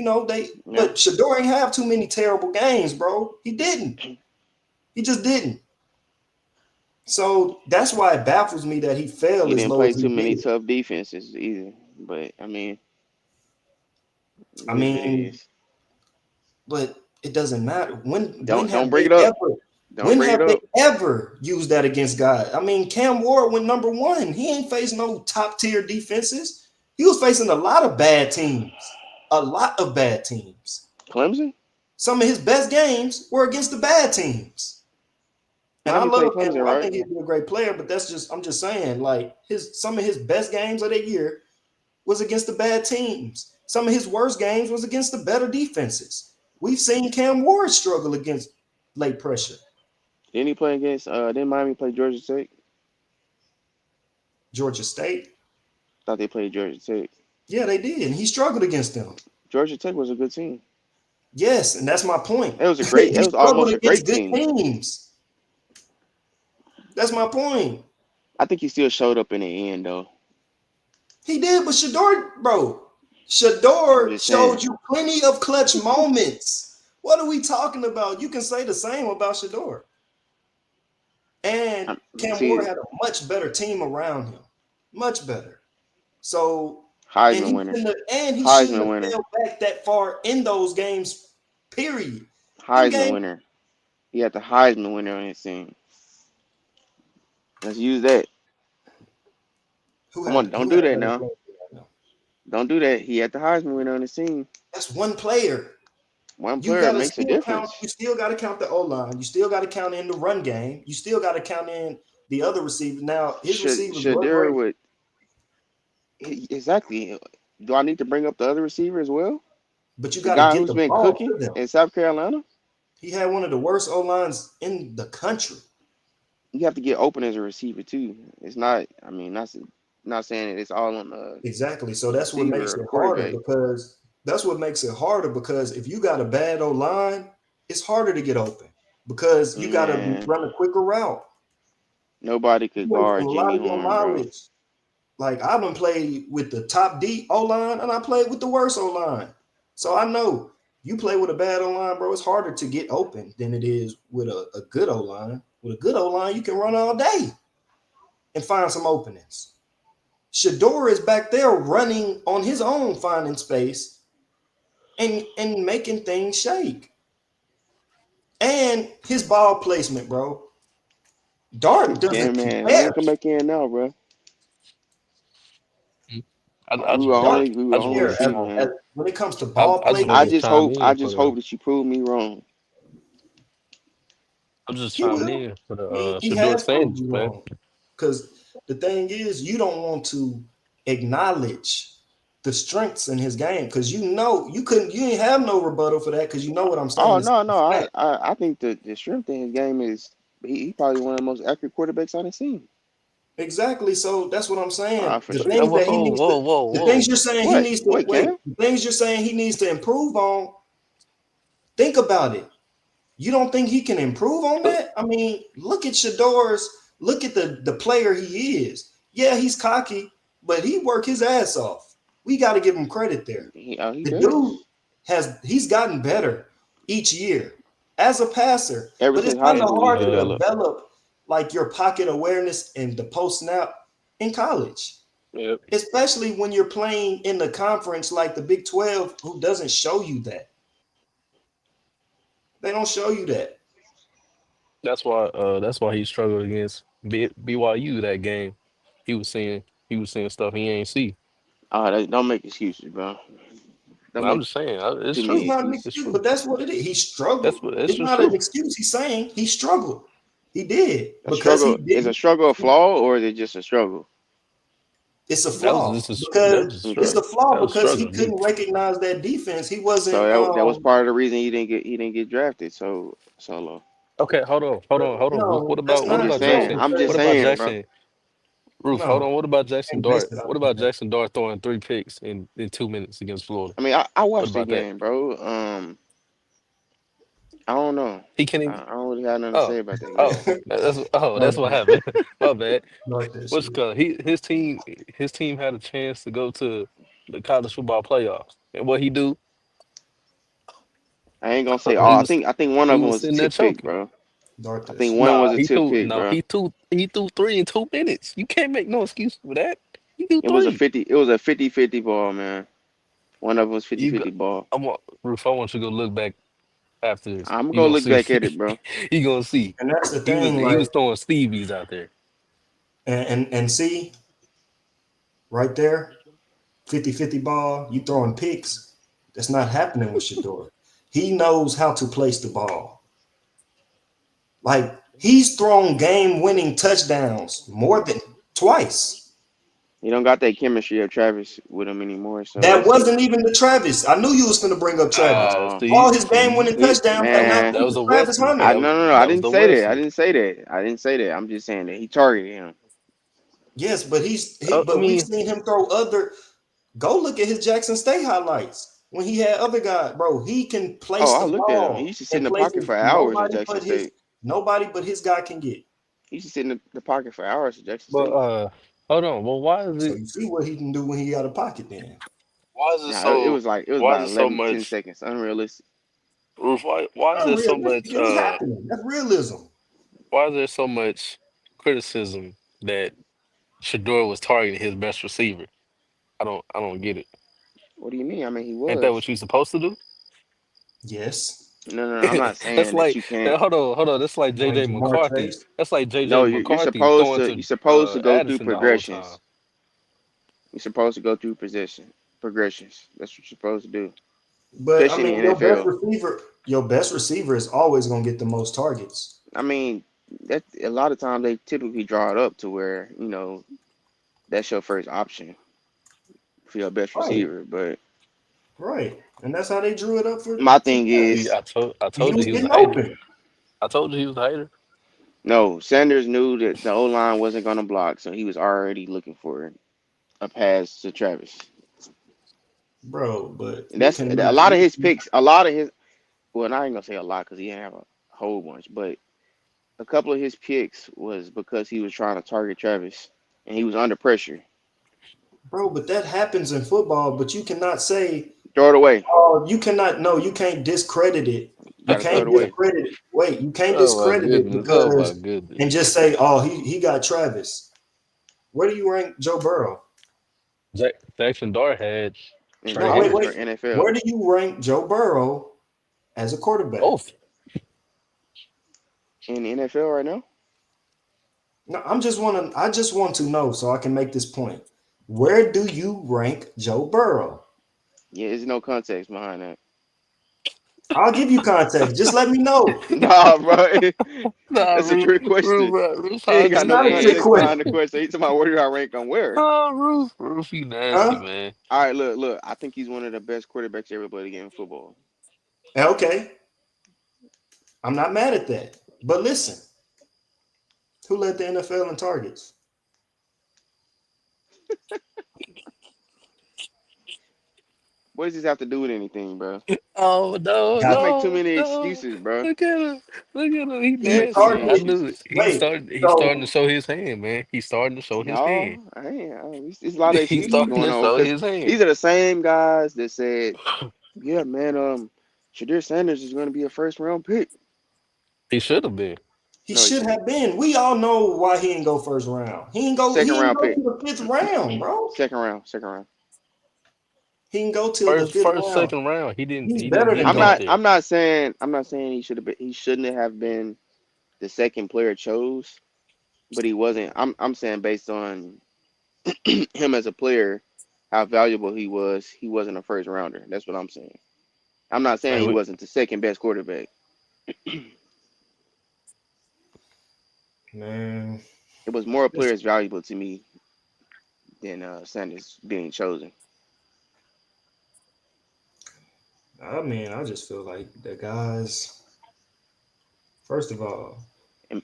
Yeah. but Shador ain't have too many terrible games, bro. He didn't. He just didn't. So that's why it baffles me that he fell He as didn't low play as he too many did. tough defenses either. But I mean, I it is what it mean, is. but it doesn't matter. When Don't have bring they it up. ever Don't when bring have it they up. ever used that against guys? I mean, Cam Ward went number one. He ain't faced no top tier defenses. He was facing a lot of bad teams. A lot of bad teams. Clemson? Some of his best games were against the bad teams. And No, I he love played Cam Clemson, Ward. I right? think he'd be a great player, but I'm just saying, like some of his best games of that year was against the bad teams. Some of his worst games was against the better defenses. We've seen Cam Ward struggle against late pressure. Didn't he play against? Didn't Miami play Georgia Tech? Georgia State, Thought they played Georgia Tech. yeah, they did, and he struggled against them. Georgia Tech was a good team. Yes, and that's my point. It was a great. He It was struggled almost a against great good team. teams. That's my point. I think he still showed up in the end, though. He did, but Shador, bro, I'm Shador just saying. showed you plenty of clutch moments. What are we talking about? You can say the same about Shador. And Cam Ward See, had a much better team around him. Much better. So, Heisman winner. and he shouldn't Heisman have winner. fell back that far in those games, period. Them Heisman games, winner. He had the Heisman winner on his team. Let's use that. Come on, don't who do had a that better now. player than him? Don't do that. He had the Heisman winner on his team. That's one player. One You player gotta makes a still count, difference. you still gotta count the O-line. You still gotta count in the run game. You still gotta count in the other receivers. Now, his receivers Should were there great. would exactly? Do I need to bring up the other receiver as well? But you The got to guy get who's the been ball cooking to them. in South Carolina. He had one of the worst O lines in the country. You have to get open as a receiver too. It's not. I mean, not saying that it's all on the Exactly. So that's what receiver makes or the it harder quarterback. because if you got a bad O line, it's harder to get open because you got to Man, run a quicker route. nobody You could wasting guard a lot Jimmy of your Horn, bro. mileage. Like I've been played with the top D O line and I played with the worst O line. So I know you play with a bad O line, bro. It's harder to get open than it is with a good O line. With a good O line, you can run all day and find some openings. Shador is back there running on his own, finding space and making things shake. And his ball placement, bro. Dart Yeah, doesn't man. Let compare. him come back in now, bro. Mhm. We I were just Dart want only to we I were just only want compare to see, see. as man. when it comes to ball I just want I to placement. just chime hope I in just for the. hope that you prove me wrong. I'm just He chiming will. in for the He Shador has proved Sanders, you man. wrong. Because the thing is, you don't want to acknowledge the strengths in his game because you ain't have no rebuttal for that because you know what I'm Oh saying is no, no. fact. I think the strength in his game is he probably one of the most accurate quarterbacks I've seen. Exactly. So that's what I'm saying. For sure. Whoa, whoa, whoa, The things whoa. you're saying he What? needs to What, wait, Cam? the things you're saying he needs to improve on, think about it. You don't think he can improve on that? I mean, look at the player he is. Yeah, he's cocky, but he worked his ass off. We got to give him credit there. He The dude does. he's gotten better each year as a passer, Ever but it's since high kind of And school, he's hard to developed. develop like your pocket awareness and the post snap in college, yep, especially when you're playing in the conference like the Big 12, who doesn't show you that. They don't show you that. that's why he struggled against BYU that game. He was seeing stuff he ain't see. Don't make excuses, bro. Don't I'm make just saying, it's too It's true. many not an It's excuses. excuse, true. but that's what it is. He That's struggled. what. It's It's just not an true. excuse. He's saying he struggled. He did A because he struggle is a didn't. struggle a flaw, or is it just a struggle? It's a That was just flaw that was because just it's Okay, a struggle. flaw That was because he struggling to me. couldn't recognize that defense. He so wasn't. that was part of the reason he didn't get drafted so low. Okay, hold on, Roof. No, that's I'm not just true. saying. No, I'm just What because about saying, bro. Jackson? Roof, hold no, on. What about Jackson and base Dart? it What off of about that. Jackson Dart throwing 3 picks in 2 minutes against Florida? I mean, I What watched the about that? game, bro. I don't know. He can't even. I don't really have nothing to Oh, say about that game. that's what happened. My bad. Like that What's shit. called? His team had a chance to go to the college football playoffs, and what he do? I ain't gonna say He all. was I think one he of them was was a sitting there tip pick, choking. bro. I think Darkness. one was Nah, a he tip threw. pick, No, bro. he threw three in 2 minutes. You can't make no excuse for that. He threw It was a three. 50. It was a 50-50 ball, man. One of them was You go. 50-50 ball. Roof. I want you to go look back after this. I'm gonna You go gonna look see. back at it, bro. You gonna see. And that's the He was thing. he was Like, throwing Stevies out there. and see right there, 50-50 ball. You throwing picks. That's not happening with Shador. He knows how to place the ball. Like he's thrown game-winning touchdowns more than twice. He don't got that chemistry of Travis with him anymore, so That we'll see. wasn't even the Travis. I knew you was going to bring up Travis. Oh, All his See, game-winning touchdowns have not man. that been was to a Travis Wesley. Hunter. No. I That was didn't the say that. I Wesley. didn't say that. I didn't say that. I'm just saying that he targeted him. Yes, but I but we've mean, seen him throw other. Go look at his Jackson State highlights when he had other guys, bro. He can Oh, place I the looked at him. He ball used to sit in in the pocket places for hours at Jackson State. nobody but his guy can get. He used to sit in the pocket for hours at Jackson but State. hold on. Well, So you see what he can do when he out of pocket. Then why is it Nah, so? it was Why is about it so 11 to 10 much? seconds. Unrealistic. Roof, why is there so unrealistic. much? It was happening. That's realism, Why is there so much criticism that Shador was targeting his best receiver? I don't get it. What do you mean? I mean, he Ain't that was. what you supposed to do? yes. No. I'm not That's saying that like you can't. hold on. That's like Like JJ Jamar McCarthy. Chase, That's like JJ No, McCarthy throwing you're to supposed to go through Addison the whole time. progressions. You're supposed to go through progressions. That's what you're supposed to do, but I especially mean, in the NFL. your best receiver is always gonna get the most targets. I mean, that a lot of times they typically draw it up to where that's your first option for your best Right, receiver. But right, and that's how they drew it up my for thing See, Travis. I He told you was he was a getting hater. open, I told you he was a hater. no, Sanders knew that the O line wasn't going to block, so he was already looking for a pass to Travis. bro. But And you that's cannot. a lot of his picks. A lot of his, well, I ain't gonna say a lot because he didn't have a whole bunch, but a couple of his picks was because he was trying to target Travis and he was under pressure. Bro, but that happens in football. But you cannot say, Throw it away. oh, you cannot. No, you can't discredit it. You You got to throw can't it away. discredit it. Wait, you can't Oh my discredit it goodness. Oh my because goodness. and just say, oh, he got Travis. Where do you rank Joe Burrow? Jackson Dart had In No, Trey wait, for wait. Hendrickson. NFL. Where do you rank Joe Burrow as a quarterback? Both. In the NFL right now? No, I just want to know so I can make this point. Where do you rank Joe Burrow? Yeah, there's no context behind that. I'll give you context. Just let me know. Nah, bro. Nah, That's a Roof, trick question. Roof, He I ain't got It's no not a trick understand. context behind the question. question. He's talking about where do I rank on where? Oh, Roof, you nasty, Huh? man. All right, look. I think he's one of the best quarterbacks ever played the game of football. Okay. I'm not mad at that. But listen, who led the NFL in targets? What does this have to do with anything, bro? Oh no, You Got make too no, many no! excuses, bro. Look at him! Look at him! He You he make too nasty. many I targeted. knew it. excuses. Wait, He's starting to so show his hand, man. He's starting to show his hand. No, I ain't. It's a lot of He's excuses starting going to on show because his hand. these are the same guys that said, "Yeah, man, Shadir Sanders is going to be a first round pick." He should have been. he No, he should shouldn't. have been. We all know why he didn't go first round. Second He didn't round go pick. to the fifth round, bro. Second round. He didn't go till the First, fifth first, round. second round. He didn't. He's He didn't better get than I'm dropped that. not. there. I'm not saying he should have been. He shouldn't have been the second player chose, but he wasn't. I'm saying based on him as a player, how valuable he wasn't a first rounder. That's what I'm saying. I'm not saying Hey, he wasn't the second best quarterback. Man, It was more just players valuable to me than Sanders being chosen. I mean, I just feel like the guys. First of all,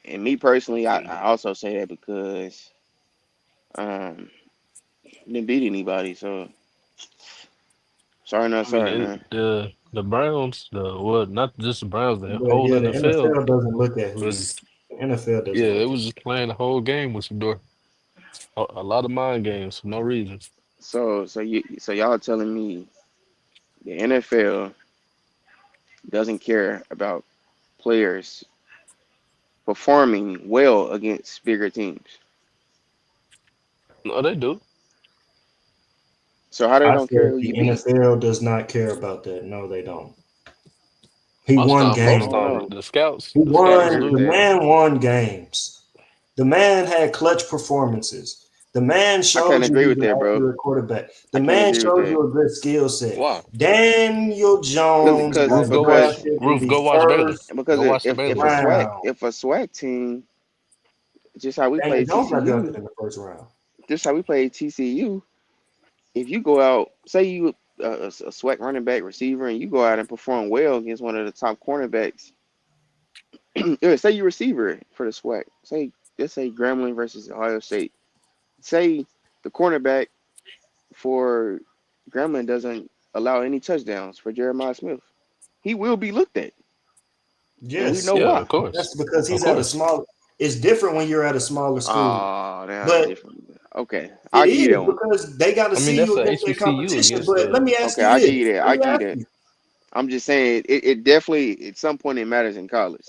And me personally, I also say that because um, he didn't beat anybody. So sorry, not I mean, sorry, man. the Browns, the well, not just the Browns, the but whole yeah, the NFL NFL doesn't look at who you. was The NFL yeah, doesn't it look at. was just playing the whole game with Shador. A lot of mind games for no reason. So y'all telling me the NFL doesn't care about players performing well against bigger teams. No, they do. So how they I don't care said who the you beat? NFL does not care about that. No, they don't. He Most won time, I most don't games. time, know. He the I scouts agree won. with The do. that. man won games. The man had clutch performances. The man I can't showed you agree he's with an that, bro. accurate quarterback. The I can't man agree with showed that. you a good skill set. Why? Daniel Cause, Jones cause, Roof, got go watch. because, drafted in Roof, the go watch Baylor. first Go watch the if Baylor a game. swag round. if a swag team, just how we Daniel play Jones got drafted TCU, in the first round. just how we play TCU. If you go out, say you a swag running back receiver, and you go out and perform well against one of the top cornerbacks, yeah, say you receiver for the swag. Say let's say Grambling versus Ohio State. Say the cornerback for Grambling doesn't allow any touchdowns for Jeremiah Smith. He will be looked at, and we know Yes, Yeah, of why. course, that's because of he's at a course. small. It's different when you're at a smaller school, Oh, that's but different. Okay, it I'll give is you that one. because they got to I mean, see that's you a against their HBCU competition. against But let the. me ask Okay, you I'll give this. you that. Let I'll me give you ask that. you. I'm just saying it definitely at some point it matters in college.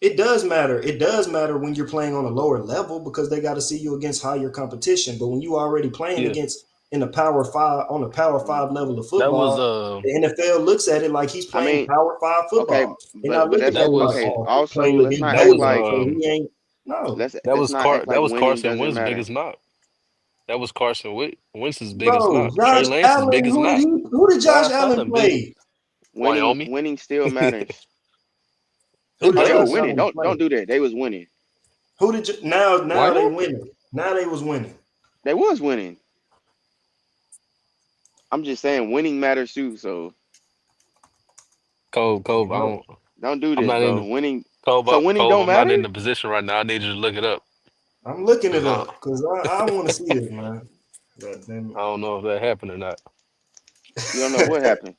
It does matter. It does matter when you're playing on a lower level because they got to see you against higher competition. But when you already playing Yeah, against in a power five on a power Mm. five level of that was football, the NFL looks at it like he's I playing mean, power five okay, football. They're not but looking that's that at it like, was okay. oh, he Also, played, let's he not that act knows was it, so like he ain't. No, let's not act That like was winning Carson doesn't Wentz's matter. biggest knock. That was Wentz's biggest bro. knock. Trey Josh Lance's Allen. biggest knock. Who did Josh Josh Allen Allen big play? Wyoming. Winning still matters. Who It did Oh, they were Josh does. winning. Allen Don't play? do that. They was winning. Who did you, now they Wyoming. winning. Now they was winning. They was winning. I'm just saying winning matters too. So Cove. Yep. don't do I'm this, not in bro. the Winning. So winning Cove. don't I'm not matter. in the position right now. I need you to look it up I'm looking because it up because I want to see this, man. God damn I don't know if that happened or not. You don't know what it. happened.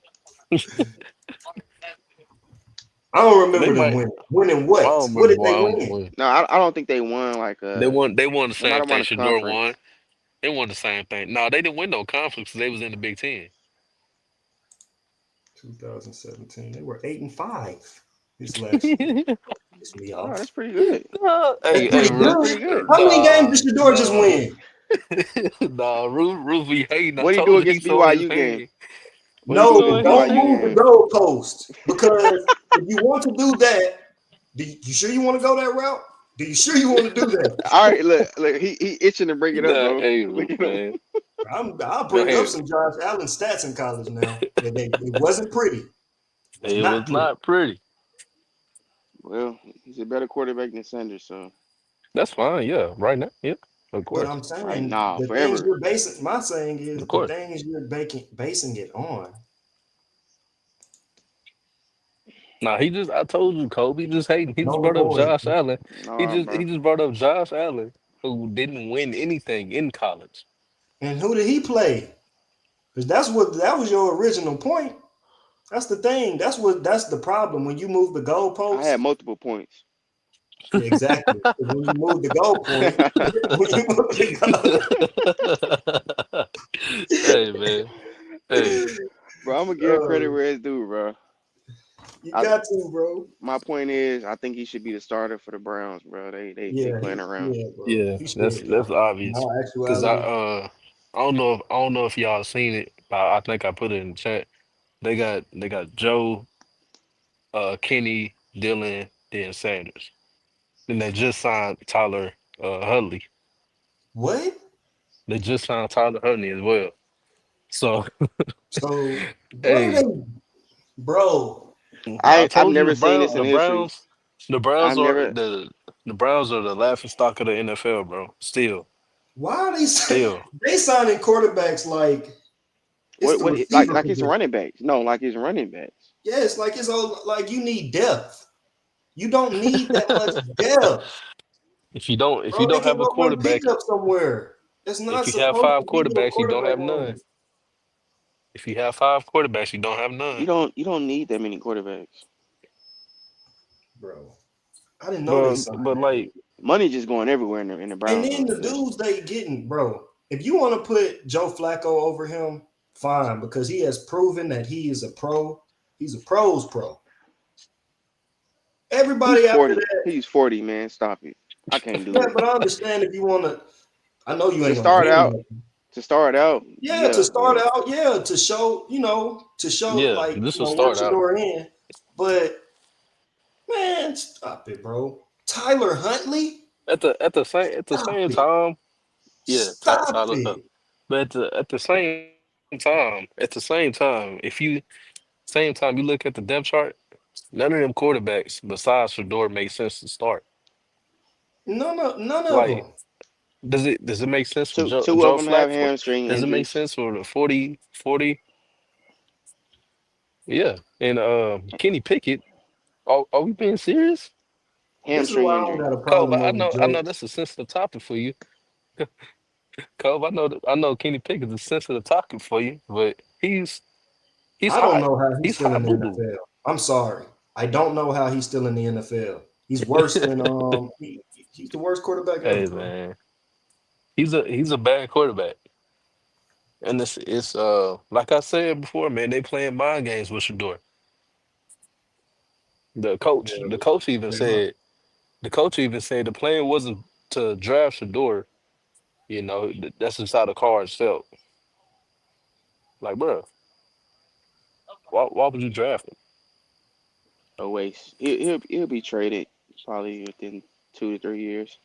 I don't They remember them might. winning. Winning I what? don't What remember did they Wyoming win? win. No, I don't think they won like They won the they might same have won thing. a Shador won. conference. They won the same thing. No, they didn't win no conference 'cause they was in the Big Ten. 2017. They were 8-5 this last year. Piss me Oh, that's off. pretty good. That's Hey, pretty That's Roof. pretty good. good. How many games Nah, did Shador just nah, win? nah. Roof be hating. I What do you do told you he against sold his BYU game? hand. What do you He do No, against sold his don't BYU move the hand. game? goalpost because if you want to do that, you sure you want to go that route? Do you sure you want to do that? All right, look, he itching to bring it up, Nah, bro. hey, Look Roof, at him. man. I'll Go bring up ahead. some Josh Allen stats in college now. It wasn't pretty. It was It was not pretty. not pretty. Well, he's a better quarterback than Sanders, so That's fine. Yeah, right now. Yeah, of But course, I'm right saying now, the things forever. you're basing my saying is of the course. things you're basing it on. Nah, he just. I told you, Kobe just hating. He just No brought up point. Josh Allen. Nah, He bro. just brought up Josh Allen, who didn't win anything in college. And who did he play? Because that was your original point. That's the thing. That's the problem when you move the I had goalposts. multiple points. Yeah, exactly. 'Cause when you move the goal point, when you move the Hey man. Hey. Bro, I'm gonna give credit goal, where it's due, bro. you I got to, bro. My point is, I think he should be the starter for the Browns, bro. They playing around. Yeah, bro. Yeah, He should be. that's In obvious. all Cause actuality, I don't know if y'all seen it, but I think I put it in the chat. They got Joe, Kenny, Dylan, then Sanders. Then they just signed Tyler Huntley. what? They just signed Tyler Huntley as well. So So what are hey, they, bro? I I've told you never seen this in history. The I've Browns are never. the Browns are the laughing stock of the NFL, bro. Still, Why are they still. they signing quarterbacks like it's the receiver Like it's position? running backs? No, like it's running backs. Yeah, it's like it's all like you need depth. You don't need that much depth, If you bro. They don't can have a go run quarterback, pickup somewhere. It's not if you have supposed five to be no quarterbacks, you don't quarterback have none. room, If you have five quarterbacks, you don't have none. You don't need that many quarterbacks. bro. I didn't know they signed But that like, dude. Money just going everywhere in the And Browns then the organization. dudes they getting, bro. If you want to put Joe Flacco over him, fine, because he has proven that he is a pro. He's a pro's pro. He's Everybody after 40. that, He's 40, man. Stop it. I can't do yeah, it. but I understand if you want to. I know you To ain't gonna start win out, nothing. to start out, Yeah, to yeah, start but out, yeah, to show, to show yeah, like, this will work start your out door in. But man, stop it, bro. Tyler Huntley, at the stop same it. time. Yeah, Stop Tyler Hunt. it. But at the same time, if you look at the depth chart, none of them quarterbacks besides Shador make sense to start. None of Like, them. does it make sense for two of Joe them have Flacco? hamstring Does it make injuries. sense for the 40? Yeah. And Kenny Pickett. Are we being serious? This is Hamstring why I don't injury. got a Cove, problem over I know Joe. that's a sensitive topic for you. Cove, I know Kenny Pickett's a sensitive topic for you, but he's I don't hot. know how he's He's still in hot the boo boo. NFL. I'm sorry. I don't know how he's still in the NFL. He's worse than he's the worst quarterback ever, Hey bro. man, he's a bad quarterback, and it's like I said before, man. They playing mind games with Shador. The Well, coach even they are. said the plan wasn't to draft Shador. You know that's just how the cards felt. Like, bro, why would you draft him? A waste. He'll be traded probably within 2 to 3 years.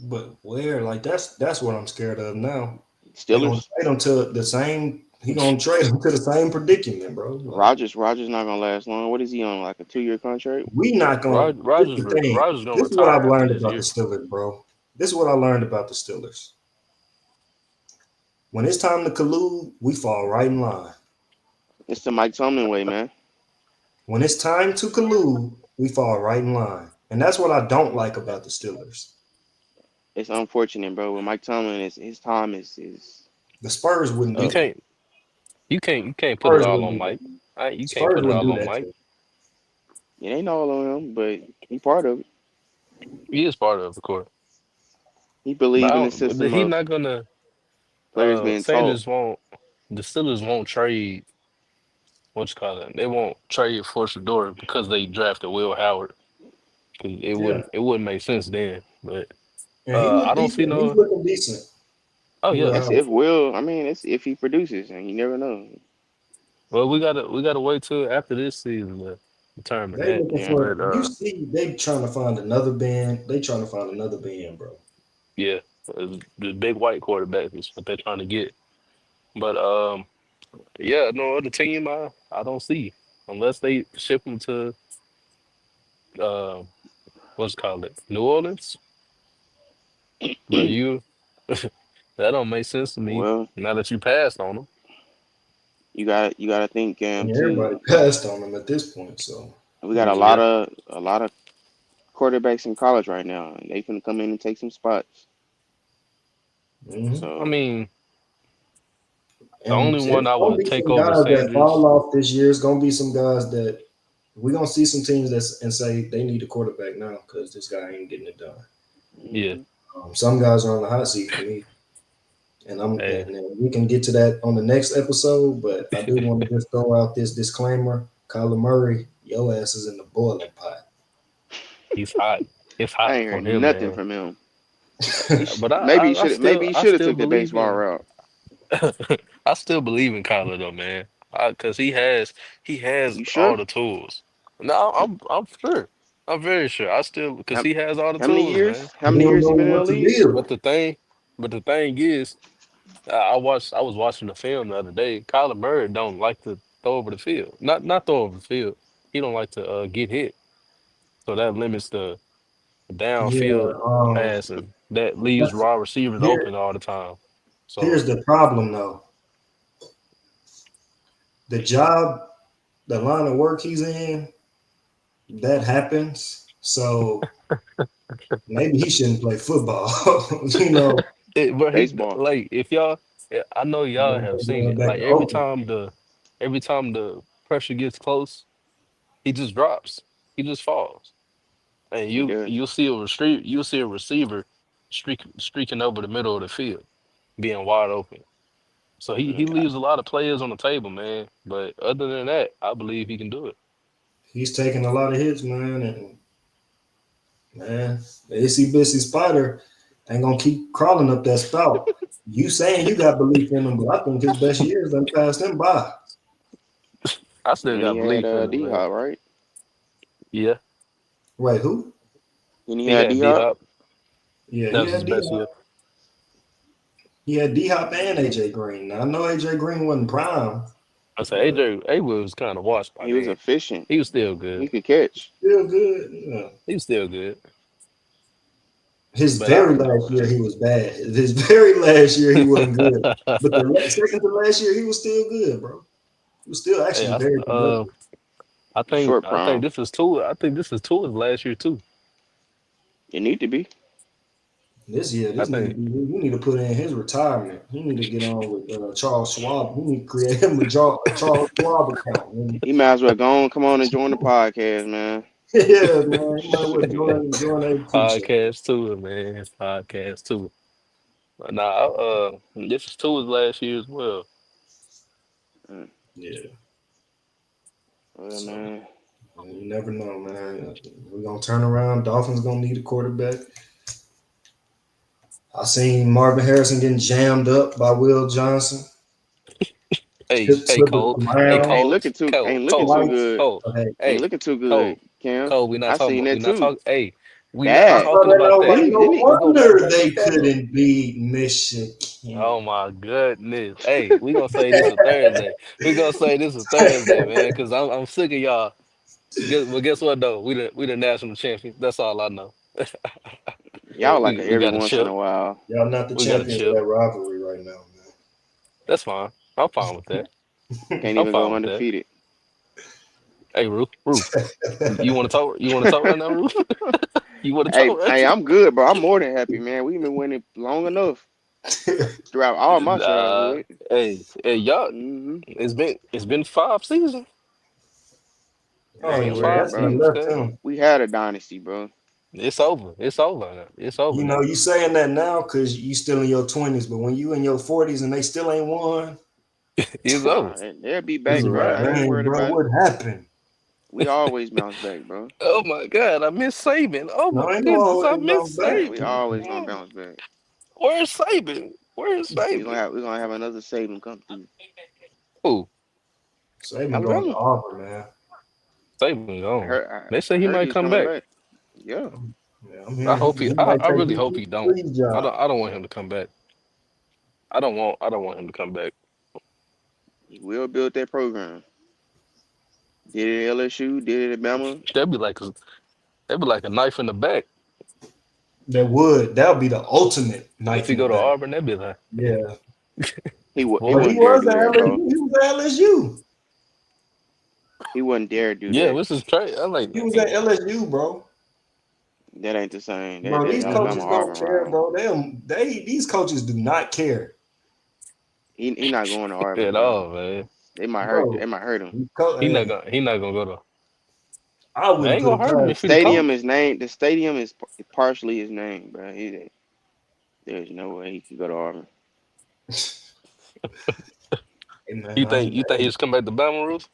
But where? Like that's what I'm scared of now. They gonna Steelers. trade him to the same. He gonna trade him to the same predicament, bro. Like Rogers not gonna last long. What is he on? Like a 2 year contract? we not gonna. This is the thing. Rogers gonna This is what retire I've after learned this about the year. Steelers, bro. This is what I learned about the Steelers. When it's time to collude, we fall right in line. It's the Mike Tomlin way, man. When it's time to collude, we fall right in line. And that's what I don't like about the Steelers. It's unfortunate, bro. With Mike Tomlin, his time is The Spurs wouldn't You do up. that. can't you can't put it Spurs all wouldn't on do that. Mike. You can't Spurs put it wouldn't all do on that Mike. to him. It ain't all on him, but he part of it. He is part of course. He But believe in the but system he's of not gonna players being taught. Sanders won't the Steelers won't trade what you call it. They won't trade for Shador because they drafted Will Howard. 'Cause Yeah. it wouldn't make sense then. But And he I looked don't see decent. He's no looking decent. oh Will yeah. That's Howard. if Will. I mean, it's if he produces, and you never know. Well we gotta wait till after this season to determine They that. looking Yeah, for But you see, they trying to find another band. They trying to find another band, bro. yeah, the big white quarterback is what they're trying to get. But yeah, no other team I don't see unless they ship him to uh what's it called it New Orleans. But that don't make sense to me well, now that you passed on him. you got to think I mean, too. everybody passed on him at this point. So We got yeah. Yeah, a lot of quarterbacks in college right now, and they can come in and take some spots. hmm I So mean the And only one it's I gonna would be take some over guys that fall Sanders. off this year. It's gonna be some guys that we're gonna see some teams that and say they need a quarterback now because this guy ain't getting it done. Yeah, mhm. Some guys are on the hot seat for me, hey, and we can get to that on the next episode. But I do want to just throw out this disclaimer: Kyler Murray, your ass is in the boiling pot. he's hot. It's I hot ain't for heard him, nothing man. from him. But Maybe he I should have still took the believe baseball in route. I still believe in Kyler though, man. Cause he has You sure? all the tools. No, I'm sure. I'm very sure. I still because How, he has all the how many too, years? man. How He many don't years know he been in the what to league? build. But the thing is, I was watching the film the other day. Kyler Murray don't like to throw over the field. Not throw over the field. He don't like to get hit. So that limits the Yeah. downfield pass, and that leaves That's wide receivers here. open all the time. Here's So the problem though. The job, the line of work he's in, that happens. So maybe he shouldn't play football. you know, but he Baseball. like if y'all, yeah, I know y'all have seen going it. back Like to Oakland. every time the pressure gets close, he just drops. He just falls, and He does. you'll see a receiver streaking over the middle of the field, being wide open. So he Mm, leaves a lot of players on the table, man. But other than that, I believe he can do it. He's taking a lot of hits, man, and man, the itsy bitsy spider ain't gonna keep crawling up that spout. You saying you got belief in him, but I think his best years done passed him by. I still and he got had belief in him, D man. Hop, right? Yeah, Wait, who? And he he had had D D Hop. Hop. Yeah, That was his best year. He had D Hop and AJ Green. Now I know AJ Green wasn't prime, I said but AJ was kind of washed by He was then. efficient. He was still good. He could catch. still good. Yeah. He was still good. His But I very last year he was bad. His very last year he wasn't good. But the second to last year he was still good, bro. He was still hey, actually very productive. Short I think prime. this is two. I think this is two his last year too. It need to be. This year, I this nigga, think he need to put in his retirement. He need to get on with Charles Schwab. He need to create him a Charles Schwab account. Man. He might as well go on, come on and join the podcast, man. yeah, man. He might as well join that too, shit. podcast too, man. Podcast too. But nah, this is two his last year as well. Mm. Yeah. Well, So man, you never know, man. We're gonna turn around. Dolphins gonna need a quarterback. I seen Marvin Harrison getting jammed up by Will Johnson. Slipping some rounds. ain't looking too Flights. good. Cole, But hey, Ain't hey, looking too good, Cole, Cam. Cole. We not I talking seen about. that We not too. talking. Hey, we not I Bad. saw talking that. I about was that. like, Didn't he? no Didn't he? We gonna not wonder talk they about that though. couldn't beat Michigan. Oh my goodness. Hey, we gonna say this a Thursday. We gonna say this a Thursday, man, because I'm sick of y'all. Well, guess what though? We the national champions. That's all I know. Y'all like We it we every got a once in chip. a while. Y'all not the We got a champions of chip. that rivalry right now, That's fine. I'm fine with that. Can't I'm even go fine with that. undefeated. Hey, Roof. You man. want to talk? You want to talk right now, Roof? You want to Hey, talk right hey, I'm good, bro. I'm more than happy, man. We've been winning long enough throughout all my Nah. childhood. Hey, y'all. Hmm. It's been 5 seasons. It's oh been Man, yeah, we're five that's he bro. seasons, left cuz. him. We had a dynasty, bro. It's over. It's over now. It's over You know, now. you saying that now because you still in your 20s, but when you in your 40s and they still ain't won, It's over. Nah, they'll be It's back, a you bro. like, wrap. I ain't dang, worried bro, about it. what happened? We always bounce back, bro. Oh my God, I miss Saban. Oh No, my ain't no goodness, I always miss bounce back. Saban. We always gonna Mm. bounce back. Where's Saban? Where's Saban? We're gonna have another Saban come through. Who? Saban going to Alabama. Auburn, man. Saban I gone. heard They say I he heard might he's come coming back. back. Yeah. Yeah, I'm I hearing hope he. he I, might I take really hope he don't. Lee's job. I don't want him to come back. I don't want him to come back. He will build that program. Did it at LSU, did it at Bama. That'd be like a knife in the back. That would be the ultimate If knife he in the go to back. Auburn, that'd be like, Yeah, He but boy, he wouldn't dare was do at that, bro. LSU. He was at LSU. He wouldn't dare do yeah, that. this is crazy. I'm like, He was at LSU, bro. That ain't the same. That Bro, that these mm-mm, coaches Alabama don't Auburn care, rival. bro. These coaches do not care, He not going to Auburn, at bro. all, man. They might hurt. They bro. might hurt him. Hey, He not gonna go to. I It wouldn't ain't put gonna it hurt him The if he the past. stadium coach. is named. The stadium is partially his name, bro. There's no way he could go to Auburn. Hey man, You think hey, he's come back to Bama Ruth?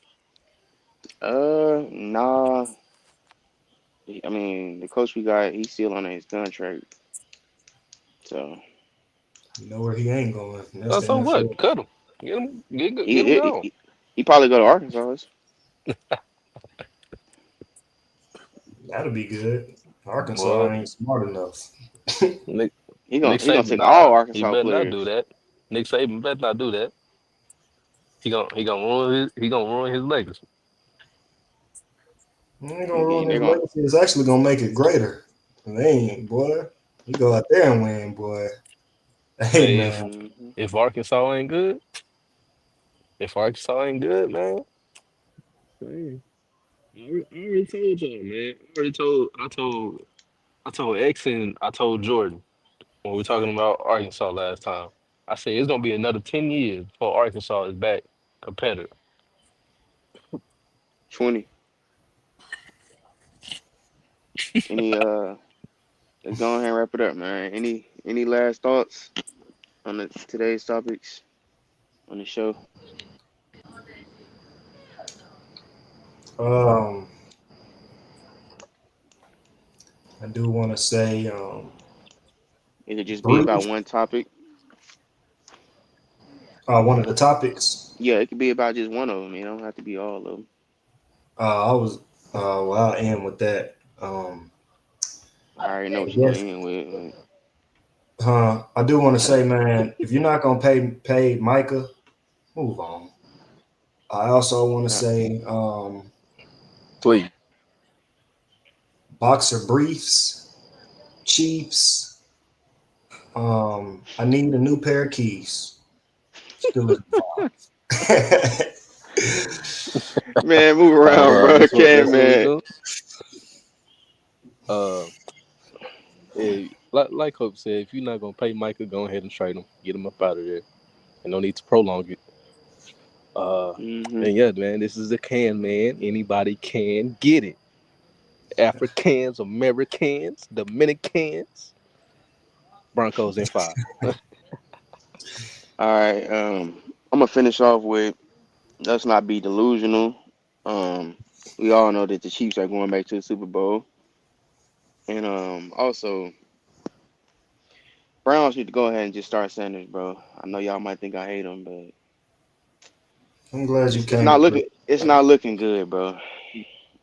Nah. I mean, the coach we got, he's still on his contract, so you know where he ain't going. And that's the So what? NFL. Cut him. Get him he gone. he probably go to Arkansas. That'll be good. Arkansas Boy, ain't smart enough. Nick He Nick gonna Saban, take all nah, he Arkansas better not do players. that. Nick Saban better not do that. He gonna ruin his legacy. He ain't gonna Again, ruin they're his going. legacy. It's actually gonna make it greater. And they ain't, boy. You go out there and win, boy. Hey, Hey, if man. Hmm. if Arkansas ain't good, if Arkansas ain't good, man. Hey, I already told y'all, man. I told X and I told Jordan when we were talking about Arkansas last time. I said it's gonna be another 10 years before Arkansas is back competitive. 20. Any let's go ahead and wrap it up, man. Any last thoughts on today's topics on the show? Um, I do want to say, It could just be about brief. one topic. One of the topics. Yeah, it could be about just one of them. It don't have to be all of them. I was. Well, I'll end with that. I already know I what you're guess. gonna end with. I do want to say, man, if you're not gonna pay Micah, move on. I also want to But, say, Please. boxer briefs, Chiefs. I need a new pair of keys. Still at the man, move All right, around, bro. bro. This what Okay, this what we man. do. Uh, like Hope said, if you're not gonna pay Micah, go ahead and trade him, get him up out of there, and no need to prolong it. Uh, Hmm. and yeah, man, this is the can man. Anybody can get it. Africans, Americans, Dominicans, Broncos in five. All right. I'm gonna finish off with let's not be delusional. Um, we all know that the Chiefs are going back to the Super Bowl, and also Browns need to go ahead and just start Sanders, bro. I know y'all might think I hate him, but I'm glad you it's came not to looking play. it's not looking good, bro.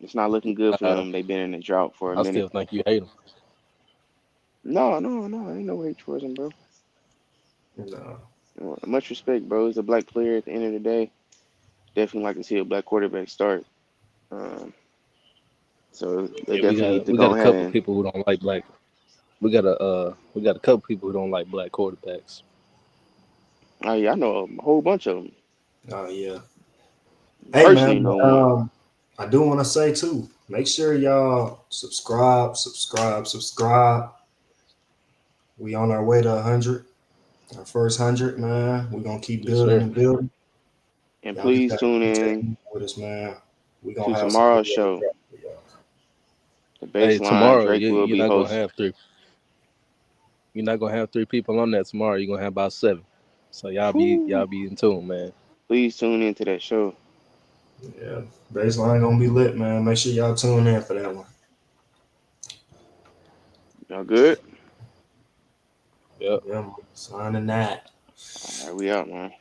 It's not looking good for Uh, them. They've been in a drought for a I minute. still think you hate him. No, no, no. Ain't no hate towards him, bro. No. Much respect, bro. He's a black player at the end of the day. Definitely like to see a black quarterback start. Um, so they Yeah, we definitely need got to we got go a ahead couple and people who don't like black. We got a couple people who don't like black quarterbacks. oh yeah, I know a whole bunch of them. Oh yeah. Hey Personally, man, know one. I do want to say too. Make sure y'all subscribe. We on our way to 100. Our first 100, man. We're gonna keep Yes, building sir. and building. And Y'all just please gotta tune keep in taking with us, man. We to gonna have some tomorrow's videos show. dropping for y'all. The Hey, baseline tomorrow Drake will you're be not gonna host. have three. You're not gonna have three people on that tomorrow. You're gonna have about seven. So y'all Whew. be in tune, man. Please tune into that show. Yeah, baseline gonna be lit, man. Make sure y'all tune in for that one. Y'all good? Yep. Yeah, man. Signing that. All right, we out, man.